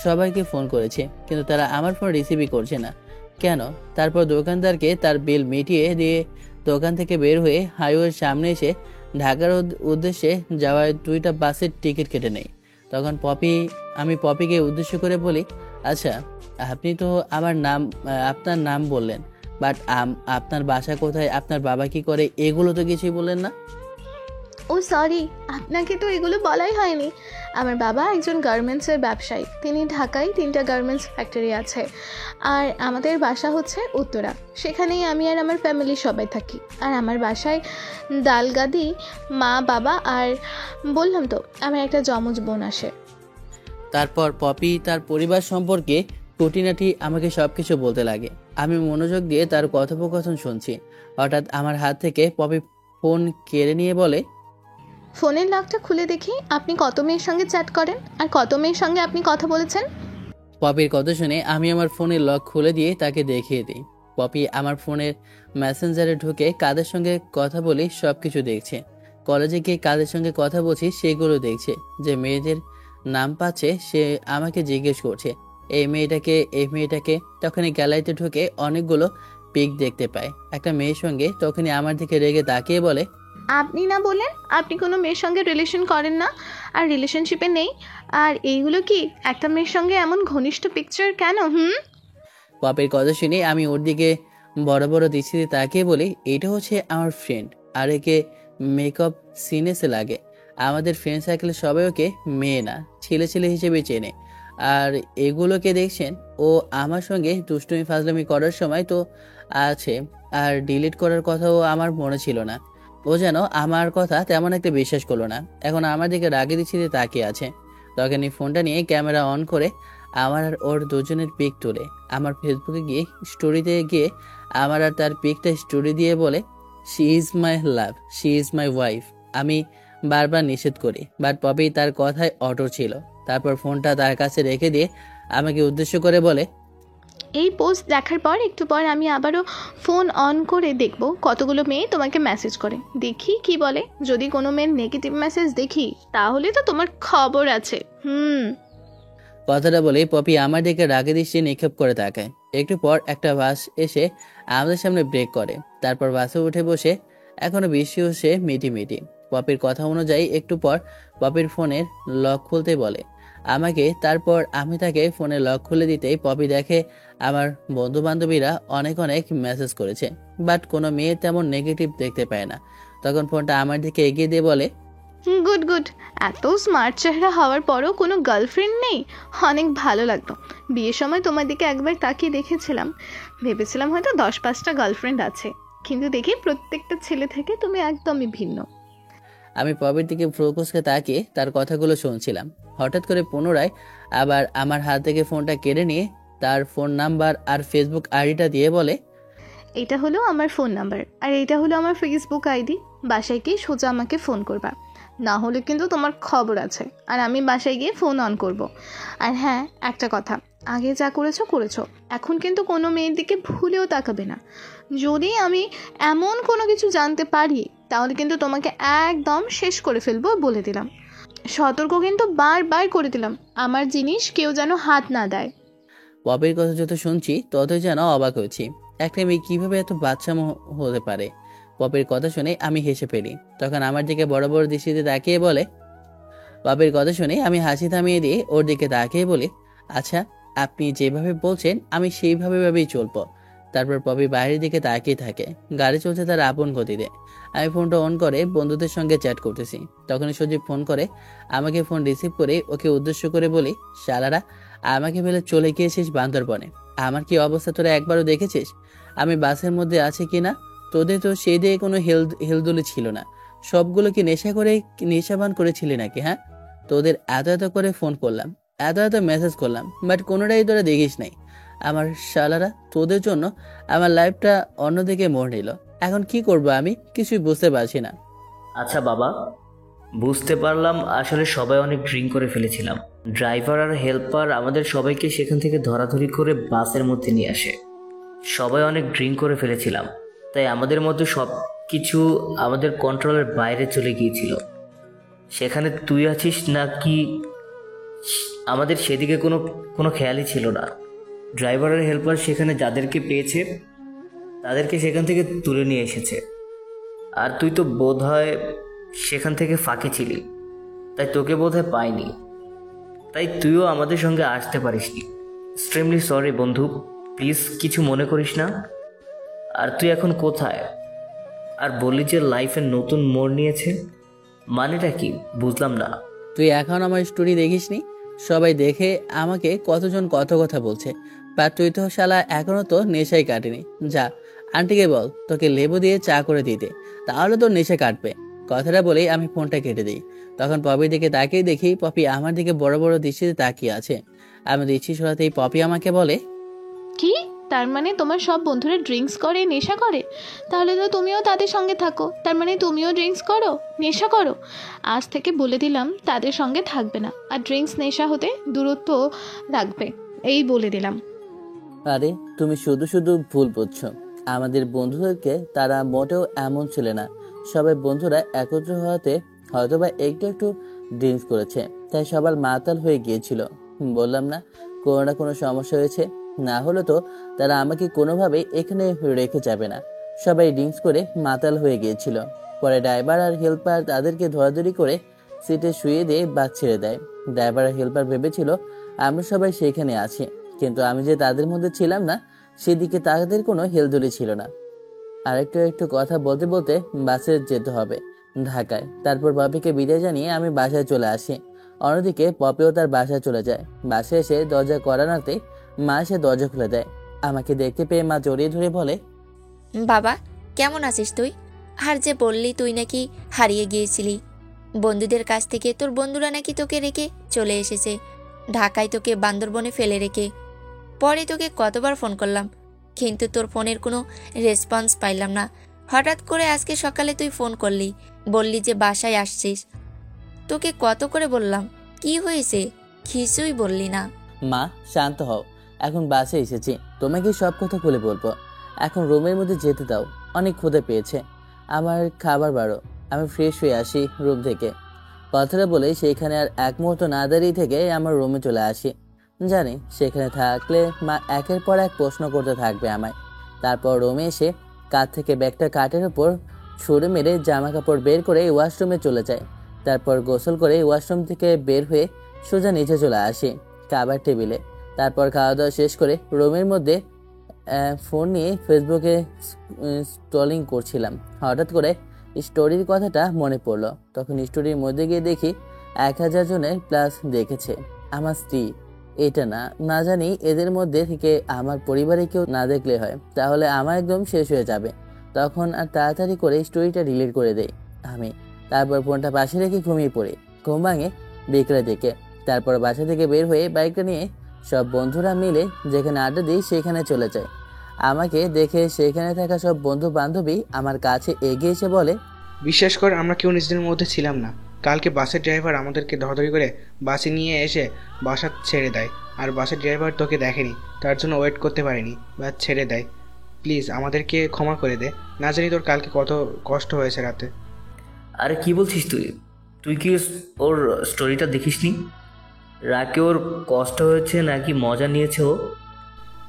সবাইকে ফোন করেছে, কিন্তু তারা আমার ফোন রিসিভই করছে না কেন। তারপর দোকানদারকে তার বিল মিটিয়ে দিয়ে দোকান থেকে বের হয়ে হাইওয়ের সামনে এসে ঢাকার উদ্দেশ্যে যাওয়ার 2টা বাসের টিকিট কেটে নেই। তখন আমি পপিকে উদ্দেশ্য করে বলি, আচ্ছা আপনি তো আপনার নাম বললেন, বাট আপনার বাসা কোথায়, আপনার বাবা কি করে, এগুলো তো কিছুই বললেন না। ও সরি, আপনাকে তো এগুলো বলাই হয়নি। আমার বাবা একজন গার্মেন্টসের ব্যবসায়ী। তিনি ঢাকায় 3টা গার্মেন্টস ফ্যাক্টরি আছে। আর আমাদের বাসা হচ্ছে উত্তরা। সেখানেই আমি আর আমার ফ্যামিলি সবাই থাকি। আর আমার বাসায় দালগাদি মা, বাবা আর বললাম তো আমার একটা যমজ বোন আসে। তারপর পপি তার পরিবার সম্পর্কে খুঁটিনাটি আমাকে সবকিছু বলতে লাগে। আমি মনোযোগ দিয়ে তার কথোপকথন শুনছি। হঠাৎ আমার হাত থেকে পপি ফোন কেড়ে নিয়ে বলে, ফোনের লকটা খুলে দেখি আপনি কত মেয়ের সঙ্গে চ্যাট করেন আর কত মেয়ের সঙ্গে আপনি কথা বলেছেন। পপির কথা শুনে আমি আমার ফোনের লক খুলে দিয়ে তাকে দেখিয়ে দিই। পপি আমার ফোনের মেসেঞ্জারে ঢুকে কাদের সঙ্গে কথা বলি সবকিছু দেখছে। কলেজে গিয়ে কাদের সঙ্গে কথা বলছি সেগুলো দেখছে। যে মেয়েদের নাম পাচ্ছে সে আমাকে জিজ্ঞেস করছে এই মেয়েটাকে। তখনই গ্যালারিতে ঢুকে অনেকগুলো পিক দেখতে পায় একটা মেয়ের সঙ্গে। তখনই আমার দিকে রেগে তাকিয়ে বলে, আপনি না বলেন আপনি কোনো মেয়ের সঙ্গে রিলেশন করেন না আর রিলেশনশিপে নেই, আর এইগুলো কি একটা মেয়ের সঙ্গে এমন ঘনিষ্ঠ পিকচার কেন? পপের কথা শুনে আমি ওর দিকে বড় বড় দৃষ্টিতে তাকিয়ে বলি, এটা হচ্ছে আমার ফ্রেন্ড, আর একে মেকআপ সিনেসে লাগে। আমাদের ফ্রেন্ড সার্কেলে সবাই ওকে মেয়ে না ছেলে হিসেবে চেনে। আর এগুলোকে দেখছেন, ও আমার সঙ্গে দুষ্টুমি ফাজলামি করার সময় তো আছে, আর ডিলিট করার কথাও আমার মনে ছিল না। ও যেন আমার কথা তেমন একটা বিশ্বাস করলো না। এখন আমার দিকে রাগে দৃষ্টিতে তাকিয়ে আছে। তখনই ফোনটা নিয়ে ক্যামেরা অন করে আমার আর ওর দুজনের পিক তুলে আমার ফেসবুকে গিয়ে স্টোরিতে গিয়ে আমার আর তার পিকটা স্টোরি দিয়ে বলে, she is my love, she is my wife. আমি বারবার নিষেধ করি, বাট পপি তার কথায় অটল ছিল। তারপর ফোনটা তার কাছে রেখে দিয়ে আমাকে উদ্দেশ্য করে বলে, এই পোস্ট দেখার পর একটু পর আমি আবারও ফোন অন করে দেখব কতগুলো মেয়ে তোমাকে মেসেজ করে, দেখি কি বলে। যদি কোনো মেয়ের নেগেটিভ মেসেজ দেখি তাহলে তো তোমার খবর আছে। কথাটা বলে পপি আমার দিকে রাগে দৃষ্টি নিক্ষেপ করে তাকায়। একটু পর একটা বাস এসে আমাদের সামনে ব্রেক করে। তারপর বাসে উঠে বসে এখনো বৃষ্টি হচ্ছে মিটি। পপির কথা অনুযায়ী একটু পর পপির ফোনের লক খুলতে বলে আমাকে। তারপর আমি তাকে ফোনের লক খুলে দিতেই পপি দেখে আমার বন্ধু বান্ধবীরা অনেক মেসেজ করেছে, বাট কোনো মেয়ে তেমন নেগেটিভ দেখতে পায় না। তখন ফোনটা আমার দিকে এগিয়ে দিয়ে বলে, গুড গুড। এত স্মার্ট চেহারা হওয়ার পরও কোনো গার্লফ্রেন্ড নেই? অনেক ভালো লাগতো। বিয়ের সময় তোমার দিকে একবার তাকিয়ে দেখেছিলাম, ভেবেছিলাম হয়তো 10-5টা গার্লফ্রেন্ড আছে, কিন্তু দেখি প্রত্যেকটা ছেলে থেকে তুমি একদমই ভিন্ন। আমি পপির দিকে ফ্রোকসকে তাকিয়ে তার কথাগুলো শুনছিলাম। হঠাৎ করে পুনরায় আবার আমার হাত থেকে ফোনটা কেড়ে নিয়ে তার ফোন নাম্বার আর ফেসবুক আইডিটা দিয়ে বলে, এটা হলো আমার ফোন নাম্বার আর এটা হলো আমার ফেসবুক আইডি। বাসায় গিয়ে সোজা আমাকে ফোন করবা, না হলে কিন্তু তোমার খবর আছে। আর আমি বাসায় গিয়ে ফোন অন করব। আর হ্যাঁ, একটা কথা, আগে যা করেছো করেছো, এখন কিন্তু কোনো মেয়ের দিকে ভুলেও তাকাবে না। যদি আমি এমন কোনো কিছু জানতে পারি তাহলে কিন্তু তোমাকে একদম শেষ করে ফেলবো বলে দিলাম। সতর্ক কিন্তু বারবার করে দিলাম, আমার জিনিস কেউ যেন হাত না দেয়। পপির কথা যত শুনছি ততই যেন অবাক হচ্ছি। একটা মেয়ে কিভাবে এত বাচ্চামো হতে পারে? পপির কথা শুনে আমি হেসে ফেলি। তখন আমার দিকে বড় বড় দৃষ্টিতে তাকিয়ে বলে, পপির কথা শুনে আমি হাসি থামিয়ে দিয়ে ওর দিকে তাকিয়ে বলি, আচ্ছা আপনি যেভাবে বলছেন আমি সেইভাবেই চলবো। তারপর পপি বাইরের দিকে তাকিয়ে থাকে। গাড়ি চলছে তার আপন গতিতে। আমি ফোনটা অন করে বন্ধুদের সঙ্গে চ্যাট করতেছি। তখনই সজীব ফোন করে। আমাকে ফোন রিসিভ করে ওকে উদ্দেশ্য করে বলি, শালারা আমাকে ফেলে চলে গিয়েছিস বান্দরবনে। আমার কি অবস্থা তোরা একবারও দেখেছিস? আমি বাসের মধ্যে আছি কিনা? তোদের তো সেই দিয়ে কোনো হেলদোলি ছিল না। সবগুলো কি নেশাবান করেছিলি নাকি? হ্যাঁ, তোদের এত করে ফোন করলাম, এত মেসেজ করলাম, বাট কোনোটাই তোরা দেখিস নাই। আমার শালারা তোদের জন্য আমার লাইফটা অন্যদিকে মোড় নিল। এখন কি করবো আমি কিছুই বুঝতে পারছি না। আচ্ছা বাবা, বুঝতে পারলাম আসলে সবাই অনেক ড্রিঙ্ক করে ফেলেছিলাম। ড্রাইভার আর হেল্পার আমাদের সবাইকে সেখান থেকে ধরাধরি করে বাসের মধ্যে নিয়ে আসে। সবাই অনেক ড্রিঙ্ক করে ফেলেছিলাম, তাই আমাদের মধ্যে সব কিছু আমাদের কন্ট্রোলের বাইরে চলে গিয়েছিল। সেখানে তুই আছিস না কি আমাদের সেদিকে কোনো খেয়ালই ছিল না। ড্রাইভার আর হেল্পার সেখানে যাদেরকে পেয়েছে তাদেরকে সেখান থেকে তুলে নিয়ে এসেছে। আর তুই তো বোধহয় সেখান থেকে ফাঁকি ছিলি, তাই তোকে বোধহয় পাইনি, তাই তুইও আমাদের সঙ্গে আসতে পারিসনি। এক্সট্রিমলি সরি বন্ধু, প্লিজ কিছু মনে করিস না। আর তুই এখন কোথায়? আর বললি যে লাইফের নতুন মোড় নিয়েছে, মানেটা কি বুঝলাম না। তুই এখন আমার স্টোরি দেখিসনি? সবাই দেখে আমাকে কতজন কত কথা বলছে, বা তুই তো শালা এখনো তো নেশাই কাটেনি। যা আন্টিকে বল তোকে লেবু দিয়ে চা করে দিতে, তাহলে তোর নেশা কাটবে। কথাটা বলেই আমি ফোনটা কেটে দিই। তখন পপির দিকে তাকিয়ে দেখি পপি আমার দিকে বড় বড় দৃষ্টিতে তাকিয়ে আছে। আমি দৃষ্টি সরাতেই পপি আমাকে বলে, কি? তার মানে তোমার সব বন্ধুরা ড্রিঙ্কস করে, নেশা করে? তাহলে তো তুমিও তাদের সঙ্গে থাকো, তার মানে তুমিও ড্রিঙ্কস করো, নেশা করো। আজ থেকে বলে দিলাম তাদের সঙ্গে থাকবে না, আর ড্রিঙ্কস নেশা হতে দূরত্ব রাখবে, এই বলে দিলাম। আরে তুমি শুধু ভুল বুঝছো। আমাদের বন্ধুদেরকে তারা মোটেও এমন ছিল না। সবাই বন্ধুরা একত্র হওয়াতে হয়তোবা একটু ড্রিঙ্কস করেছে, তাই সবার মাতাল হয়ে গিয়েছিল। বললাম না কোনো না কোনো সমস্যা হয়েছে, না হলে তো তারা আমাকে কোনোভাবে এখানে রেখে যাবে না। সবাই ড্রিঙ্কস করে মাতাল হয়ে গিয়েছিল। পরে ড্রাইভার আর হেল্পার তাদেরকে ধরাধরি করে সিটে শুয়ে দিয়ে বাস ছেড়ে দেয়। ড্রাইভার আর হেল্পার ভেবেছিল আমরা সবাই সেখানে আছি, কিন্তু আমি যে তাদের মধ্যে ছিলাম না সেদিকে তাদের কোনো হেলদোলি ছিল না। আর একটু কথা বলতে বলতে বাসে যেতে হবে ঢাকায়। তারপর পপিকে বিদায় জানিয়ে আমি বাসায় চলে আসি। অন্যদিকে পপিও তার বাসায় চলে যায়। বাসায় এসে দরজা কড়া নাড়তেই মা এসে দরজা খুলে দেয়। আমাকে দেখতে পেয়ে মা জড়িয়ে ধরে বলে, বাবা কেমন আছিস তুই? আর যে বললি তুই নাকি হারিয়ে গিয়েছিলি বন্ধুদের কাছ থেকে, তোর বন্ধুরা নাকি তোকে রেখে চলে এসেছে ঢাকায়, তোকে বান্দরবনে ফেলে রেখে। পরে তোকে কতবার ফোন করলাম, কিন্তু তোর ফোনের কোনো রেসপন্স পাইলাম না। হঠাৎ করে আজকে সকালে তুই ফোন করলি, বললি যে বাসায় আসছিস। তোকে কত করে বললাম, কি হয়েছে? কিছুই বললি না। মা শান্ত হও, এখন বাসে এসেছি, তোমাকে সব কথা খুলে বলবো। এখন রুমের মধ্যে যেতে দাও, অনেক ক্ষুধা পেয়েছে আমার, খাবার বাড়ো। আমি ফ্রেশ হয়ে আসি রুম থেকে। কথাটা বলে সেখানে আর এক মুহূর্ত না দাঁড়িয়ে থেকে আমার রুমে চলে আসি। জানি সেখানে থাকলে মা একের পর এক প্রশ্ন করতে থাকবে আমায়। তারপর রুমে এসে কাঁধ থেকে ব্যাগটা কাঠের উপর ছুঁড়ে মেরে জামা কাপড় বের করে ওয়াশরুমে চলে যায়। তারপর গোসল করে ওয়াশরুম থেকে বের হয়ে সোজা নিচে চলে আসি খাবার টেবিলে। তারপর খাওয়া দাওয়া শেষ করে রুমের মধ্যে ফোন নিয়ে ফেসবুকে স্ক্রলিং করছিলাম। হঠাৎ করে স্টোরির কথাটা মনে পড়লো। তখন স্টোরির মধ্যে গিয়ে দেখি 1000 জনের প্লাস দেখেছে। আমার স্ত্রী, এটা না না জানি এদের মধ্যে থেকে আমার পরিবারে কেউ না দেখলে হয়, তাহলে আমার একদম শেষ হয়ে যাবে। তখন আর তাড়াতাড়ি করে স্টোরিটা ডিলিট করে দেই আমি। তারপর ফোনটা পাশে রেখে ঘুমিয়ে পড়ি। ঘুম ভাঙে বিকেলের দিকে। তারপর বাসা থেকে বের হয়ে বাইকটা নিয়ে সব বন্ধুরা মিলে যেখানে আড্ডা দিই সেখানে চলে যায়। আমাকে দেখে সেখানে থাকা সব বন্ধু বান্ধবী আমার কাছে এগিয়ে এসে বলে, বিশ্বাস কর আমরা কেউ নিজেদের মধ্যে ছিলাম না। কালকে বাসের ড্রাইভার আমাদেরকে ধরাধরি করে বাসে নিয়ে এসে বাসা ছেড়ে দেয়, আর বাসের ড্রাইভার তোকে দেখেনি, তার জন্য ওয়েট করতে পারেনি, বাস ছেড়ে দেয়। প্লিজ আমাদেরকে ক্ষমা করে দে, না জানি তোর কালকে কত কষ্ট হয়েছে রাতে। আরে কি বলছিস তুই? তুই কি ওর স্টোরিটা দেখিসনি? রাকে ওর কষ্ট হয়েছে নাকি মজা নিয়েছে ও?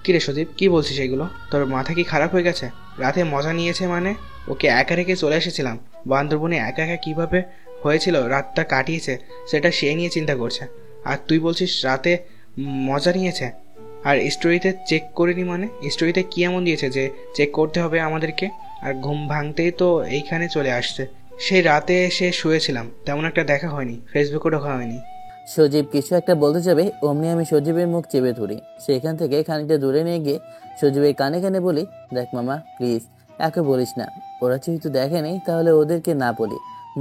কিরে সদীপ, কি বলছিস এগুলো? তোর মাথা কি খারাপ হয়ে গেছে? রাতে মজা নিয়েছে মানে? ওকে একা রেখে চলে এসেছিলাম, বান্দরবনে একা একা কীভাবে হয়েছিল রাতটা কাটিয়েছে সেটা সে নিয়ে চিন্তা করছে, আর তুই বলছিস রাতে মজা নিয়েছে? আর স্টোরিতে চেক করিনি মানে? স্টোরিতে কী এমন দিয়েছে যে চেক করতে হবে আমাদেরকে? আর ঘুম ভাঙতেই তো এইখানে চলে আসছে। সেই রাতে এসে শুয়েছিলাম, তেমন একটা দেখা হয়নি, ফেসবুকও ঢোকা হয়নি। সজীব কিছু একটা বলতে যাবে, অমনি আমি সজীবের মুখ চেপে ধরি। সেখান থেকে খানিকটা দূরে নিয়ে গিয়ে সজীবের কানে কানে বলি, দেখ মামা প্লিজ একে বলিস না। ওরা যেহেতু দেখেনি তাহলে ওদেরকে না বলি,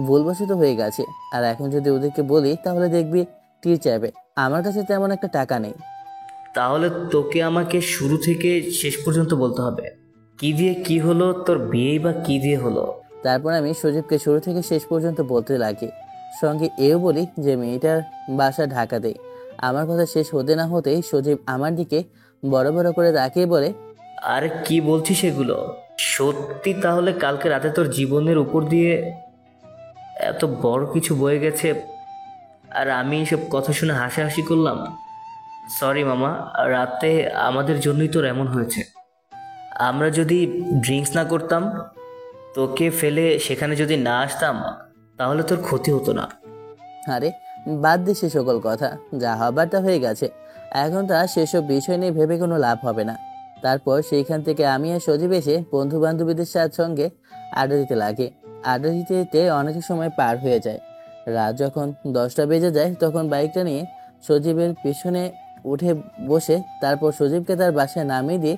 ভুলবশত হয়ে গেছে। আর এখন যদি ওদেরকে বলি তাহলে দেখবি টির চাইবে। আমার কাছে তেমন একটা টাকা নেই। তাহলে তোকে আমাকে শুরু থেকে শেষ পর্যন্ত বলতে হবে, কি দিয়ে কি হলো, তোর বিয়েই বা কি দিয়ে হলো। তারপর আমি সজীবকে শুরু থেকে শেষ পর্যন্ত বলতে লাগি। সঙ্গে এও বলি যে মেয়েটার বাসা ঢাকাতেই। আমার কথা শেষ হতে না হতেই সজীব আমার দিকে বড় বড় করে তাকিয়ে বলে, আরে কি বলছিস এগুলো? সত্যি তাহলে কালকে রাতে তোর জীবনের উপর দিয়ে এত বড় কিছু বয়ে গেছে, আর আমি এসব কথা শুনে হাসাহাসি করলাম? সরি মামা, রাতে আমাদের জন্যই তোর এমন হয়েছে। আমরা যদি ড্রিঙ্কস না করতাম, তোকে ফেলে সেখানে যদি না আসতাম, তাহলে তোর ক্ষতি হতো না। আরে বাদ দে সে সকল কথা, যা হবার তা হয়ে গেছে। এখন তা সেসব বিষয় নিয়ে ভেবে কোনো লাভ হবে না। তারপর সেইখান থেকে আমি আর সজীব এসে বন্ধু বান্ধবীদের সঙ্গে আড্ডা দিতে লাগে। আড্ডা দিতে দিতে অনেক সময় পার হয়ে যায়। রাত যখন 10টা বেজে যায় তখন বাইকটা নিয়ে সজীবের পিছনে উঠে বসে তারপর সজীবকে তার বাসায় নামিয়ে দিয়ে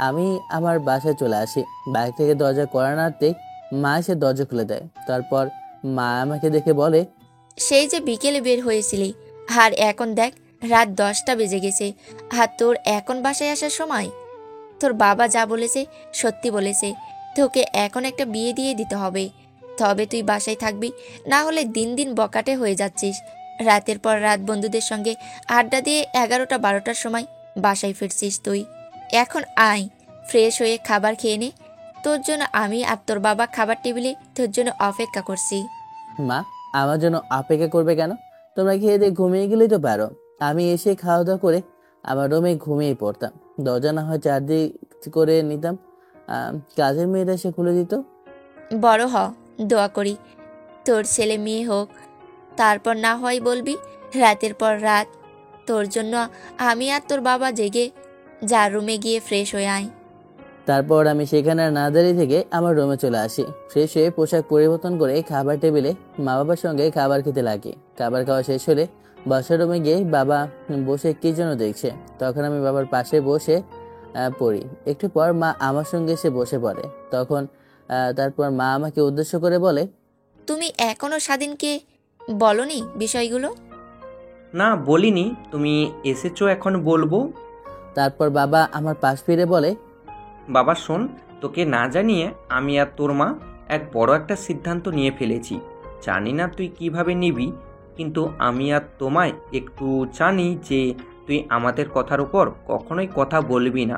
আমি আমার বাসায় চলে আসি। বাইক থেকে দরজা কড়া নাড়তেই মা এসে দরজা খুলে দেয়। তারপর মা আমাকে দেখে বলে, সেই যে বিকেলে বের হয়েছিলি, আর এখন দেখ রাত 10টা বেজে গেছে, আর তোর এখন বাসায় আসার সময়? তোর বাবা যা বলেছে সত্যি বলেছে, তোকে এখন একটা বিয়ে দিয়ে দিতে হবে, তবে তুই বাসায় থাকবি, না হলে দিন দিন বকাটে হয়ে যাচ্ছিস। রাতের পর রাত বন্ধুদের সঙ্গে আড্ডা দিয়ে 11টা 12টার সময় বাসায় ফিরছিস তুই। এখন আয়, ফ্রেশ হয়ে খাবার খেয়ে নে, তোর জন্য আমি আর তোর বাবা খাবার টেবিলে তোর জন্য অপেক্ষা করছি। মা আমার জন্য অপেক্ষা করবে কেন? তোমরা খেয়ে দিয়ে ঘুমিয়ে গেলেই তো পারো। আমি এসে খাওয়া দাওয়া করে আমার রুমে ঘুমিয়ে পড়তাম। দরজা না হয় চারদিক করে নিতাম, কাজের মেয়েরা এসে খুলে দিত। বড় হ, দোয়া করি তোর ছেলে মেয়ে হোক, তারপর না হয় বলবি রাতের পর রাত তোর জন্য আমি আর তোর বাবা জেগে যার রুমে গিয়ে ফ্রেশ হয়ে আয়। তারপর আমি সেখানে আর না দাঁড়িয়ে থেকে আমার রুমে চলে আসি। ফ্রেশ হয়ে পোশাক পরিবর্তন করে খাবার টেবিলে মা বাবার সঙ্গে খাবার খেতে লাগি। খাবার খাওয়া শেষ হলে বসার রুমে গিয়ে বাবা বসে কি জন্য দেখছে। তখন আমি বাবার পাশে বসে পড়ি। একটু পর মা আমার সঙ্গে এসে বসে পড়ে। তারপর মা আমাকে উদ্দেশ্য করে বলে, তুমি এখনো স্বাধীনকে বলনি বিষয়গুলো? না বলিনি, তুমি এসেছো এখন বলবো। তারপর বাবা আমার পাশ ফিরে বলে, বাবা শোন, তোকে না জানিয়ে আমি আর তোর মা এক বড় একটা সিদ্ধান্ত নিয়ে ফেলেছি। জানি না তুই কিভাবে নিবি, কিন্তু আমি আর তোমায় একটু জানি যে তুই আমাদের কথার উপর কখনোই কথা বলবি না।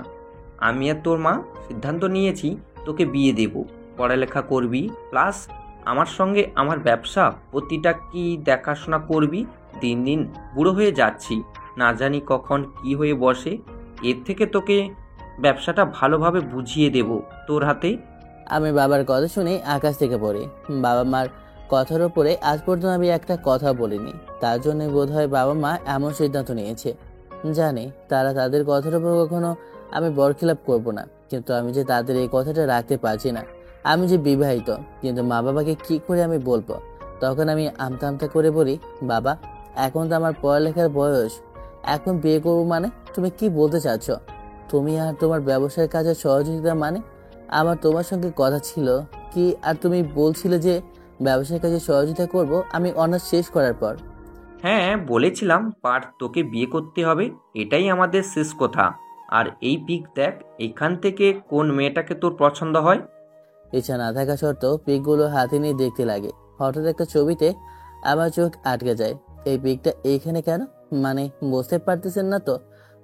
আমি আর তোর মা সিদ্ধান্ত নিয়েছি তোকে বিয়ে দেব, পড়ালেখা করবি, প্লাস আমার সঙ্গে আমার ব্যবসা প্রতিটা কি দেখাশোনা করবি। দিন দিন বুড়ো হয়ে যাচ্ছি, না জানি কখন কি হয়ে বসে। এর থেকে তোকে ব্যবসাটা ভালোভাবে বুঝিয়ে দেব তোর হাতে। আমি বাবার কথা শুনে আকাশ থেকে পড়ি। বাবা মার কথার উপরে আজ পর্যন্ত আমি একটা কথা বলিনি। তার জন্য বোধহয় বাবা মা এমন সিদ্ধান্ত নিয়েছে। জানি তারা তাদের কথার উপর কখনো আমি বরখিলাপ করব না, কিন্তু আমি যে তাদের এই কথাটা রাখতে পারছি না। আমি যে বিবাহিত, কিন্তু মা বাবাকে কি করে আমি বলবো? তখন আমি আমতা আমতা করে বলি, বাবা, এখন তো আমার পড়ালেখার বয়স, এখন বিয়ে করবো মানে? তুমি কি বলতে চাচ্ছ? তুমি আর তোমার ব্যবসার কাজের সহযোগিতা মানে? আমার তোমার সঙ্গে কথা ছিল কি, আর তুমি বলছিলে যে ব্যবসার কাজে সহযোগিতা করব আমি অনার্স শেষ করার পর। হ্যাঁ, বলেছিলাম পার তোকে বিয়ে করতে হবে, এটাই আমাদের শেষ কথা। আর এই পিক দেখ, এখান থেকে কোন মেয়েটাকে তোর পছন্দ হয়? ইচ্ছা না থাকা সত্ত্বেও পিকগুলো হাতে নিয়ে দেখতে লাগে। হঠাৎ একটা ছবিতে আমার চোখ আটকে যায়। এই পিকটা এইখানে কেন? মানে বুঝতে পারতেছেন না তো?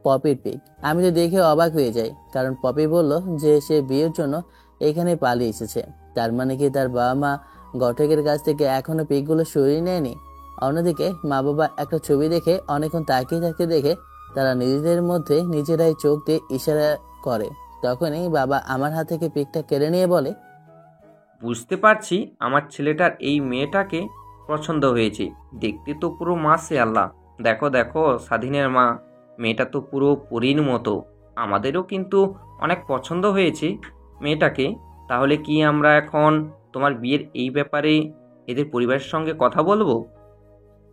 পপির পিক। আমি তো দেখে অবাক হয়ে যাই, কারণ পপি বলল যে সে বিয়ের জন্য এখানে পালিয়ে এসেছে। তার মানে কি তার বাবা মা ঘটকের কাছ থেকে এখনো পিকগুলো সরিয়ে নেয়নি? অন্যদিকে মা বাবা একটা ছবি দেখে অনেকক্ষণ তাকিয়ে থাকতে দেখে তারা নিজেদের মধ্যে নিজেরাই চোখ দিয়ে ইশারা করে। তখনই বাবা আমার হাত থেকে পিকটা কেড়ে নিয়ে বলে, বুঝতে পারছি আমার ছেলেটার এই মেয়েটাকে পছন্দ হয়েছে। দেখতে তো পুরো মাশাআল্লাহ। দেখো দেখো, স্বাধীনের মা, মেয়েটা তো পুরো পরীর মতো। আমাদেরও কিন্তু অনেক পছন্দ হয়েছে মেয়েটাকে। তাহলে কি আমরা এখন তোমার বিয়ের এই ব্যাপারে এদের পরিবারের সঙ্গে কথা বলবো?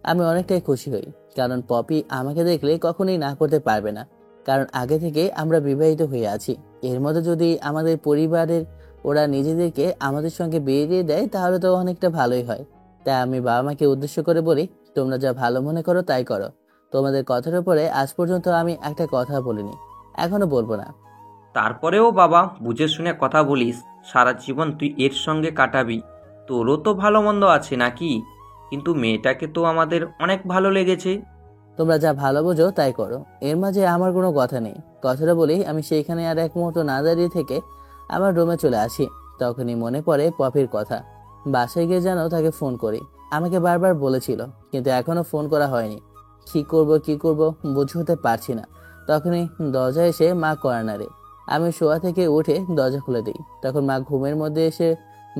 আমি অনেকটাই খুশি হই, কারণ পপি আমাকে দেখলে কখনোই না করতে পারবে না, কারণ আগে থেকে আমরা বিবাহিত হয়ে আছি। এর মধ্যে যদি আমাদের পরিবারের ওরা নিজেদেরকে আমাদের সঙ্গে বিয়ে দিয়ে দেয় তাহলে তো অনেকটা ভালোই হয়। তাই আমি বাবা মাকে উদ্দেশ্য করে বলি, তোমরা যা ভালো মনে করো তাই করো। তোমাদের কথার উপরে আজ পর্যন্ত আমি একটা কথা বলিনি, এখনো বলবো না। তারপরেও বাবা, বুঝে শুনে কথা বলিস। সারা জীবন তুই এর সঙ্গে কাটাবি, তোরও তো ভালো মন্দ আছে নাকি? কিন্তু মেয়েটাকে তো আমাদের অনেক ভালো লেগেছে। তোমরা যা ভালো বোঝো তাই করো, এর মাঝে আমার কোনো কথা নেই। কথাটা বলি আমি সেইখানে আর এক মুহূর্ত না দাঁড়িয়ে থেকে আমার রুমে চলে আসি। তখনই মনে পড়ে পপির কথা। বাসায় গিয়ে যেন তাকে ফোন করি, আমাকে বারবার বলেছিল, কিন্তু এখনো ফোন করা হয়নি। কি করব বুঝে হতে পারছি না। তখনই দরজা এসে মা কর্নারে। আমি শোয়া থেকে উঠে দরজা খুলে দিই। তখন মা ঘুমের মধ্যে এসে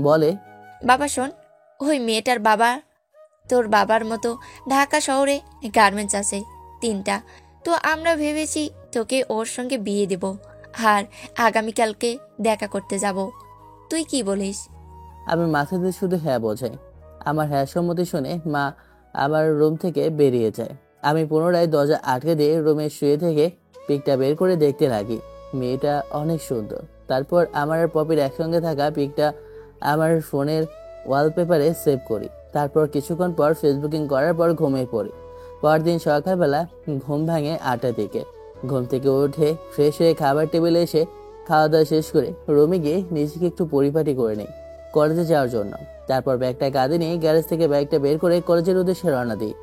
বলে, বাবা শোন, ওই মেয়েটার বাবা তোর বাবার মতো ঢাকা শহরে গার্মেন্টস আছে 3টা। তো আমরা ভেবেছি তোকে ওর সঙ্গে বিয়ে দেব, আর আগামীকালকে দেখা করতে যাব। তুই কি বলিস? আমি মাথা দিয়ে শুধু হ্যাঁ বোঝাই। আমার হ্যাঁ সম্মতি শুনে মা আমার রুম থেকে বেরিয়ে যায়। আমি পুনরায় দরজা আটকে দিয়ে রুমে শুয়ে থেকে পিকটা বের করে দেখতে লাগি। মেয়েটা অনেক সুন্দর। তারপর আমার আর পপির একসঙ্গে থাকা পিকটা আমার ফোনের ওয়ালপেপারে সেভ করি। তারপর কিছুক্ষণ পর ফেসবুকিং করার পর ঘুমিয়ে পড়ি। পরদিন সকালবেলা ঘুম ভাঙে 8টার দিকে। ঘুম থেকে উঠে ফ্রেশ হয়ে খাবার টেবিলে এসে খাওয়া দাওয়া শেষ করে রুমে গিয়ে নিজেকে একটু পরিপাটি করে নিই কলেজে যাওয়ার জন্য। তারপর ব্যাগটা কাঁধে নিয়ে গ্যারেজ থেকে ব্যাগটা বের করে কলেজের উদ্দেশ্যে রওনা দিই।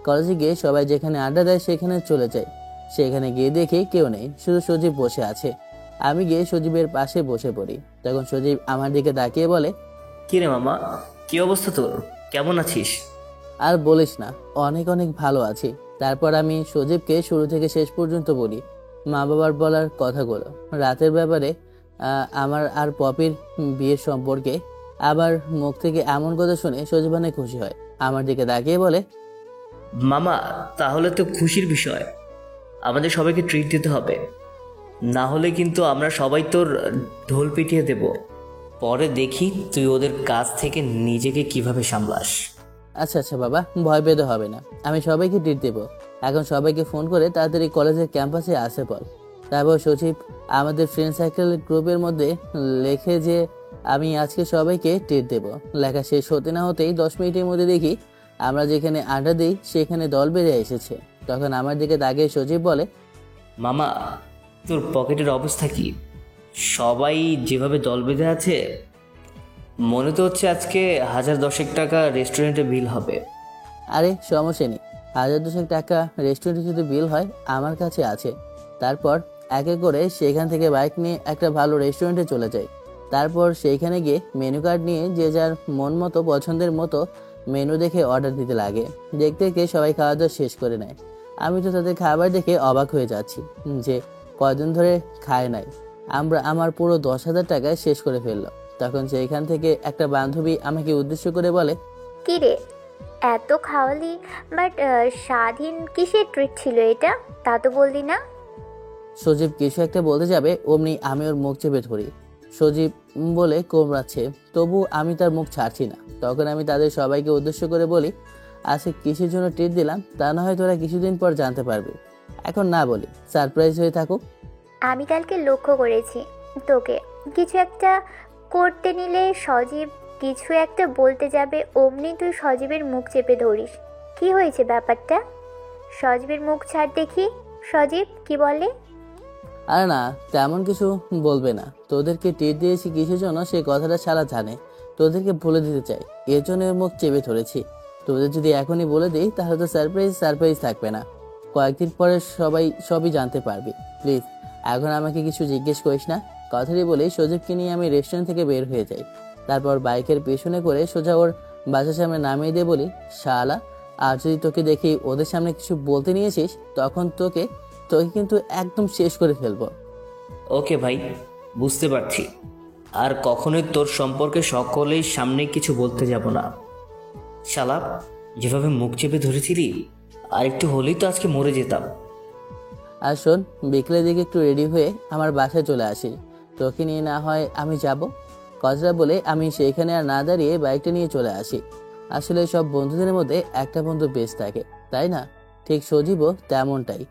কলেজে গিয়ে সবাই যেখানে আড্ডা দেয় সেখানে চলে যাই। সেখানে গিয়ে দেখি কেউ নেই, শুধু সজীব বসে আছে। আমি গিয়ে সজীবের পাশে বসে পড়ি। তখন সজীব আমার দিকে তাকিয়ে বলে, কিরে মামা, কি অবস্থা তোর? কেমন আছিস? আর বলিস না, অনেক অনেক ভালো আছি। তারপর আমি সজীবকে শুরু থেকে শেষ পর্যন্ত বলি মা বাবার বলার কথাগুলো, রাতের ব্যাপারে, আমার আর পপির বিয়ের সম্পর্কে। আবার মুখ থেকে এমন কথা শুনে সজীব অনেক খুশি হয়। আমার দিকে তাকিয়ে বলে, মামা, তাহলে তো খুশির বিষয়। আমাদের সবাইকে ট্রিট দিতে হবে, না হলে কিন্তু আমরা সবাই তোর ঢোল পিটিয়ে দেব। পরে দেখি তুই ওদের কাছ থেকে নিজেকে কিভাবে সামলাস। আচ্ছা আচ্ছা বাবা, ভয় পেতে হবে না, আমি সবাইকে ট্রিট দেবো। এখন সবাইকে ফোন করে তাড়াতাড়ি কলেজের ক্যাম্পাসে আসে বল। তারপর সচিব আমাদের ফ্রেন্ড সার্কেল গ্রুপের মধ্যে লেখে যে আমি আজকে সবাইকে ট্রিট দেবো। লেখা শেষ হতে না হতেই 10 মিনিটের মধ্যে দেখি আমরা যেখানে আড্ডা দিই সেখানে দল বেড়ে এসেছে। তখন আমার দিকে তাকিয়ে সচিব বলে, মামা, তোর পকেটের অবস্থা কি? সবাই যেভাবে দল বেঁধে আছে, মনে তো হচ্ছে আজকে 1010 টাকা রেস্টুরেন্টে বিল হবে। আরে সমস্যা নেই, 1000-200 টাকা রেস্টুরেন্টে যদি বিল হয় আমার কাছে আছে। তারপর একে করে সেখান থেকে বাইক নিয়ে একটা ভালো রেস্টুরেন্টে চলে যাই। তারপর সেইখানে গিয়ে মেনু কার্ড নিয়ে যে যার মন মতো পছন্দের মতো মেনু দেখে অর্ডার দিতে লাগে। দেখতে দেখতে সবাই খাওয়া দাওয়া শেষ করে নেয়। আমি তো তাদের খাবার দেখে অবাক হয়ে যাচ্ছি যে কয়দিন ধরে খায় নাই। আমার পুরো 10,000 টাকায় শেষ করে ফেললো। তখন সেইখান থেকে একটা বান্ধবী আমাকে উদ্দেশ্য করে বলে, কি রে, এত খাওয়ালি, বাট স্বাধীন কিসের ট্রিট ছিল এটা, তা তো বললি না। সজীব কিছু একটা বলতে যাবে অমনি আমি ওর মুখ চেপে ধরি। সজীব বলে কোমড়াচ্ছে, তবু আমি তার মুখ ছাড়ছি না। তখন আমি তাদের সবাইকে উদ্দেশ্য করে বলি, আজকে কিসের জন্য ট্রিট দিলাম তা না হয় তোরা কিছুদিন পর জানতে পারবি, এখন না বলি, সারপ্রাইজ হয়ে থাকুক। আমি কালকে লক্ষ্য করেছি তোকে কিছু একটা করতে নিলে সজীব কিছু একটা বলতে যাবে, অমনি তুই সজীবের মুখ চেপে ধরিস। কি হয়েছে ব্যাপারটা? সজীবের মুখ ছাড় দেখি। সজীব কি বলে? আর না, তেমন কিছু বলবে না। তোদেরকে ট্রিট দিয়েছি কিসের জন্য সে কথাটা ছাড়া জানে, তোদেরকে বলে দিতে চাই, এর জন্য ওর মুখ চেপে ধরেছি। তোদের যদি এখনই বলে দিই তাহলে তো সারপ্রাইজ থাকবে না, কয়েকদিন পরে সবই জানতে পারবি। প্লিজ এখন আমাকে কিছু জিজ্ঞেস করিস না। কথাটি বলে সজীবকে নিয়ে আমি রেস্টুরেন্ট থেকে বের হয়ে যাই। তারপর বাইকের পেছনে করে সোজা ওর বাসার সামনে নামিয়ে দিয়ে বলি, শালা, আর যদি তোকে দেখি ওদের সামনে কিছু বলতে নিয়েছিস তখন তোকে কিন্তু একদম শেষ করে ফেলবো। ওকে ভাই, বুঝতে পারছি। আর কখনোই তোর সম্পর্কে সকলেই সামনে কিছু বলতে যাব না। শালা, যেভাবে মুখ চেপে ধরেছিলি আর একটু হলেই তো আজকে মরে যেতাম। আর শোন, বিকেলের দিকে একটু রেডি হয়ে আমার বাসায় চলে আসি, তোকে নিয়ে না হয় আমি যাব। কথাটা বলে আমি সেইখানে আর না দাঁড়িয়ে বাইকটা নিয়ে চলে আসি। আসলে সব বন্ধুদের মধ্যে একটা বন্ধু বেস্ট থাকে, তাই না? ঠিক সজীবও তেমনটাই।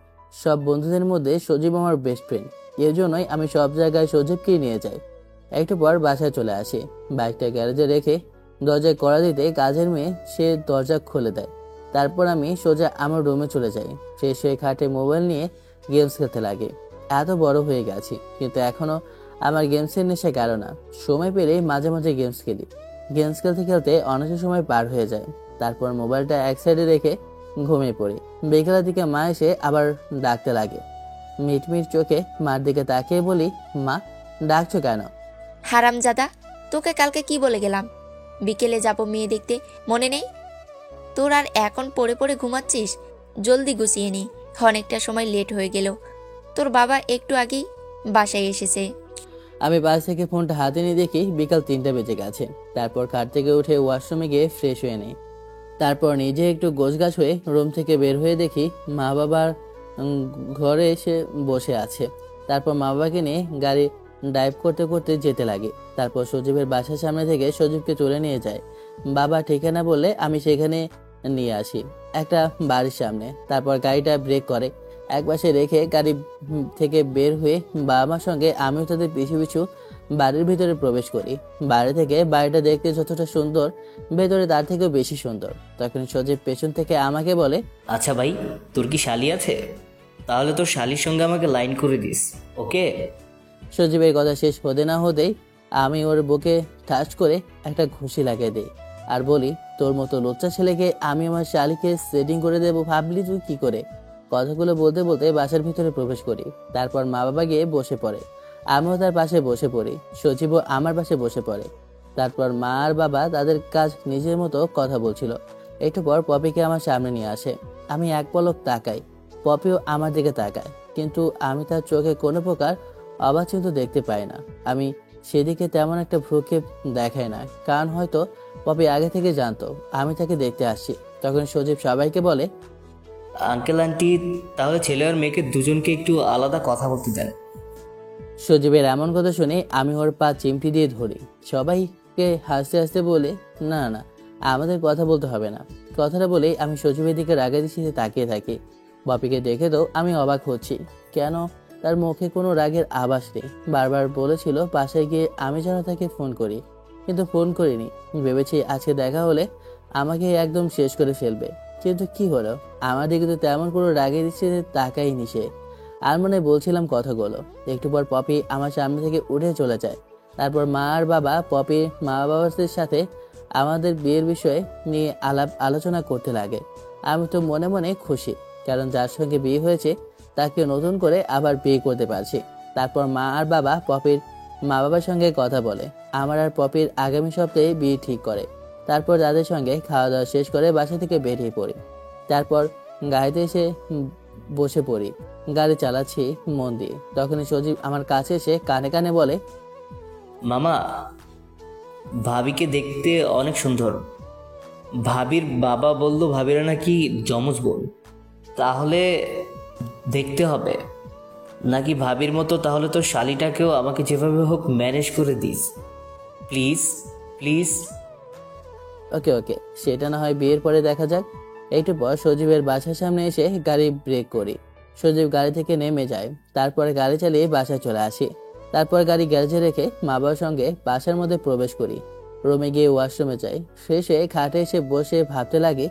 সব বন্ধুদের মধ্যে সজীব আমার বেস্ট ফ্রেন্ড, এর জন্যই আমি সব জায়গায় সজীবকেই নিয়ে যাই। একটু পর বাসায় চলে আসি, বাইকটা গ্যারেজে রেখে দরজায় কড়া দিতে কাজের মেয়ে সে দরজা খুলে দেয়। তারপর আমি সোজা আমার রুমে চলে যাই। ফ্রেশ হয়ে খাটে মোবাইল নিয়ে গেমস খেলতে লাগে। এত বড় হয়ে গেছি কিন্তু এখনো আমার গেমসের নেশা গেল না। সময় পেলেই মাঝে মাঝে গেমস খেলি। গেমস খেলতে খেলতে অনেক সময় পার হয়ে যায়। তারপর মোবাইলটা এক সাইডে রেখে ঘুমিয়ে পড়ি। বিকেলের দিকে মা এসে আবার ডাকতে লাগে। মিটমিট চোখে মার দিকে তাকিয়ে বলি, মা, ডাকছো কেন? হারামজাদা, তোকে কালকে কি বলে গেলাম? বিকেলে যাব মেয়ে দেখতে, মনে নেই তোর? আর এখন পড়ে পড়ে ঘুমাচ্ছিস? জলদি গুছিয়ে নি, অনেকটা সময় লেট হয়ে গেল। তোর বাবা একটু আগেই বাসায় এসেছে। আমি বাস থেকে ফোনটা হাতে নিয়ে দেখি বিকাল 3টা বেজে গেছে। তারপর খাট থেকে উঠে ওয়াশরুমে গিয়ে ফ্রেশ হয়ে নিই। তারপর নিজে একটু গোছগাছ হয়ে রুম থেকে বের হয়ে দেখি মা বাবার ঘরে এসে বসে আছে। তারপর মা বাবাকে নিয়ে গাড়ি ড্রাইভ করতে করতে যেতে লাগে। তারপর সজীবের বাসার সামনে থেকে সজীবকে তুলে নিয়ে যায়। বাবা ঠিকানা বললে আমি সেখানে নিয়ে আসি, একটা বাড়ির সামনে। তারপর গাড়িটা ব্রেক করে একপাশে রেখে গাড়ি থেকে বের হয়ে বাবা মার সঙ্গে আমিও তাদের পিছু পিছু বাড়ির ভিতরে প্রবেশ করি। বাইরে থেকে বাড়িটা দেখতে যতটা সুন্দর, ভেতরে তার থেকেও বেশি সুন্দর। তখন সজীব পেছন থেকে আমাকে বলে, আচ্ছা ভাই, তোর কি শালি আছে? তাহলে তোর শালির সঙ্গে আমাকে লাইন করে দিস, ওকে? সজীবের কথা শেষ হতে না হতেই আমি ওর বুকে টাচ করে একটা ঘুষি লাগিয়ে দিই আর বলি, তোর মতো লুচ্চা ছেলেকে আমি আমার শালিকে সেটিং করে দেবো ভাবলি তুই কি করে? কথাগুলো বলতে বলতে বাসার ভিতরে প্রবেশ করি। তারপর মা বাবা গিয়ে বসে পড়ে, আমিও তার পাশে বসে পড়ি। সজীবও আমার পাশে বসে পড়ে। তারপর মা আর বাবা তাদের কাজ নিজের মতো কথা বলছিল। একটু পর পপিকে আমার সামনে নিয়ে আসে। আমি এক পলক তাকাই, পপিও আমার দিকে তাকায়, কিন্তু আমি তার চোখে কোনো প্রকার অবাঞ্ছিত দেখতে পাই না। আমি সেদিকে তেমন একটা ভ্রুক্ষেপ দেখাই না, কারণ হয়তো পপি আগে থেকে জানতো আমি তাকে দেখতে আসছি। তখন সজীব সবাইকে বলে, আঙ্কেল আন্টি, তাহলে ছেলে আর মেয়েকে দুজনকে একটু আলাদা কথা বলতে দেন। সজীবের এমন কথা শুনে আমি ওর পা চিমটি দিয়ে ধরি। সবাইকে হাসতে হাসতে বলে, না না, আমাদের কথা বলতে হবে না। কথাটা বলে আমি সজীবের দিকে রাগের দৃষ্টিতে তাকিয়ে থাকি। পপিকে দেখে তো আমি অবাক হচ্ছি, কেন তার মুখে কোনো রাগের আভাস নেই। বারবার বলেছিল বাসায় গিয়ে আমি যেন তাকে ফোন করি, কিন্তু ফোন করিনি। ভেবেছি আজকে দেখা হলে আমাকে একদম শেষ করে ফেলবে, কিন্তু কি হলো, আমার দিকে তো তেমন কোনো রাগের দৃষ্টিতে তাকাইনি সে। আর মনে বলছিলাম কথাগুলো। একটু পর পপি আমার সামনে থেকে উঠে চলে যায়। তারপর মা আর বাবা পপির মা বাবার সাথে আমাদের বিয়ের বিষয়ে নিয়ে আলোচনা করতে লাগে। আমি তো মনে মনে খুশি, কারণ যার সঙ্গে বিয়ে হয়েছে তাকে নতুন করে আবার বিয়ে করতে পারছি। তারপর মা আর বাবা পপির মা বাবার সঙ্গে কথা বলে। আমার আর পপির আগামী সপ্তাহে বিয়ে ঠিক করে। তারপর তাদের সঙ্গে খাওয়া দাওয়া শেষ করে বাসা থেকে বেরিয়ে পড়ি। তারপর গাড়িতে এসে বসে পড়ি। গাড়ি চালাচ্ছি মন দিয়ে। তখনই সজীব আমার কাছে এসে কানে কানে বলে, মামা, ভাবিকে দেখতে অনেক সুন্দর। ভাবির বাবা বলল ভাবিরা নাকি যমজ বোন, তাহলে দেখতে হবে। নাকি ভাবির মতো? তাহলে তো শালিটাকেও আমাকে যেভাবে হোক ম্যানেজ করে দিস প্লিজ প্লিজ। ওকে ওকে, সেটা না হয় বিয়ের পরে দেখা যাক। একটু পর সজীবের বাসার সামনে এসে গাড়ি ব্রেক করি। সজীব গাড়ি থেকে নেমে যায়, তারপরে গাড়ি চালিয়ে বাসায় চলে আসি। তারপর গাড়ি গ্যারেজে রেখে মা বাবার সঙ্গে বাসার মধ্যে প্রবেশ করি। রুমে গিয়ে ওয়াশরুমে যাই। শেষে খাটে এসে বসে ভাবতে লাগে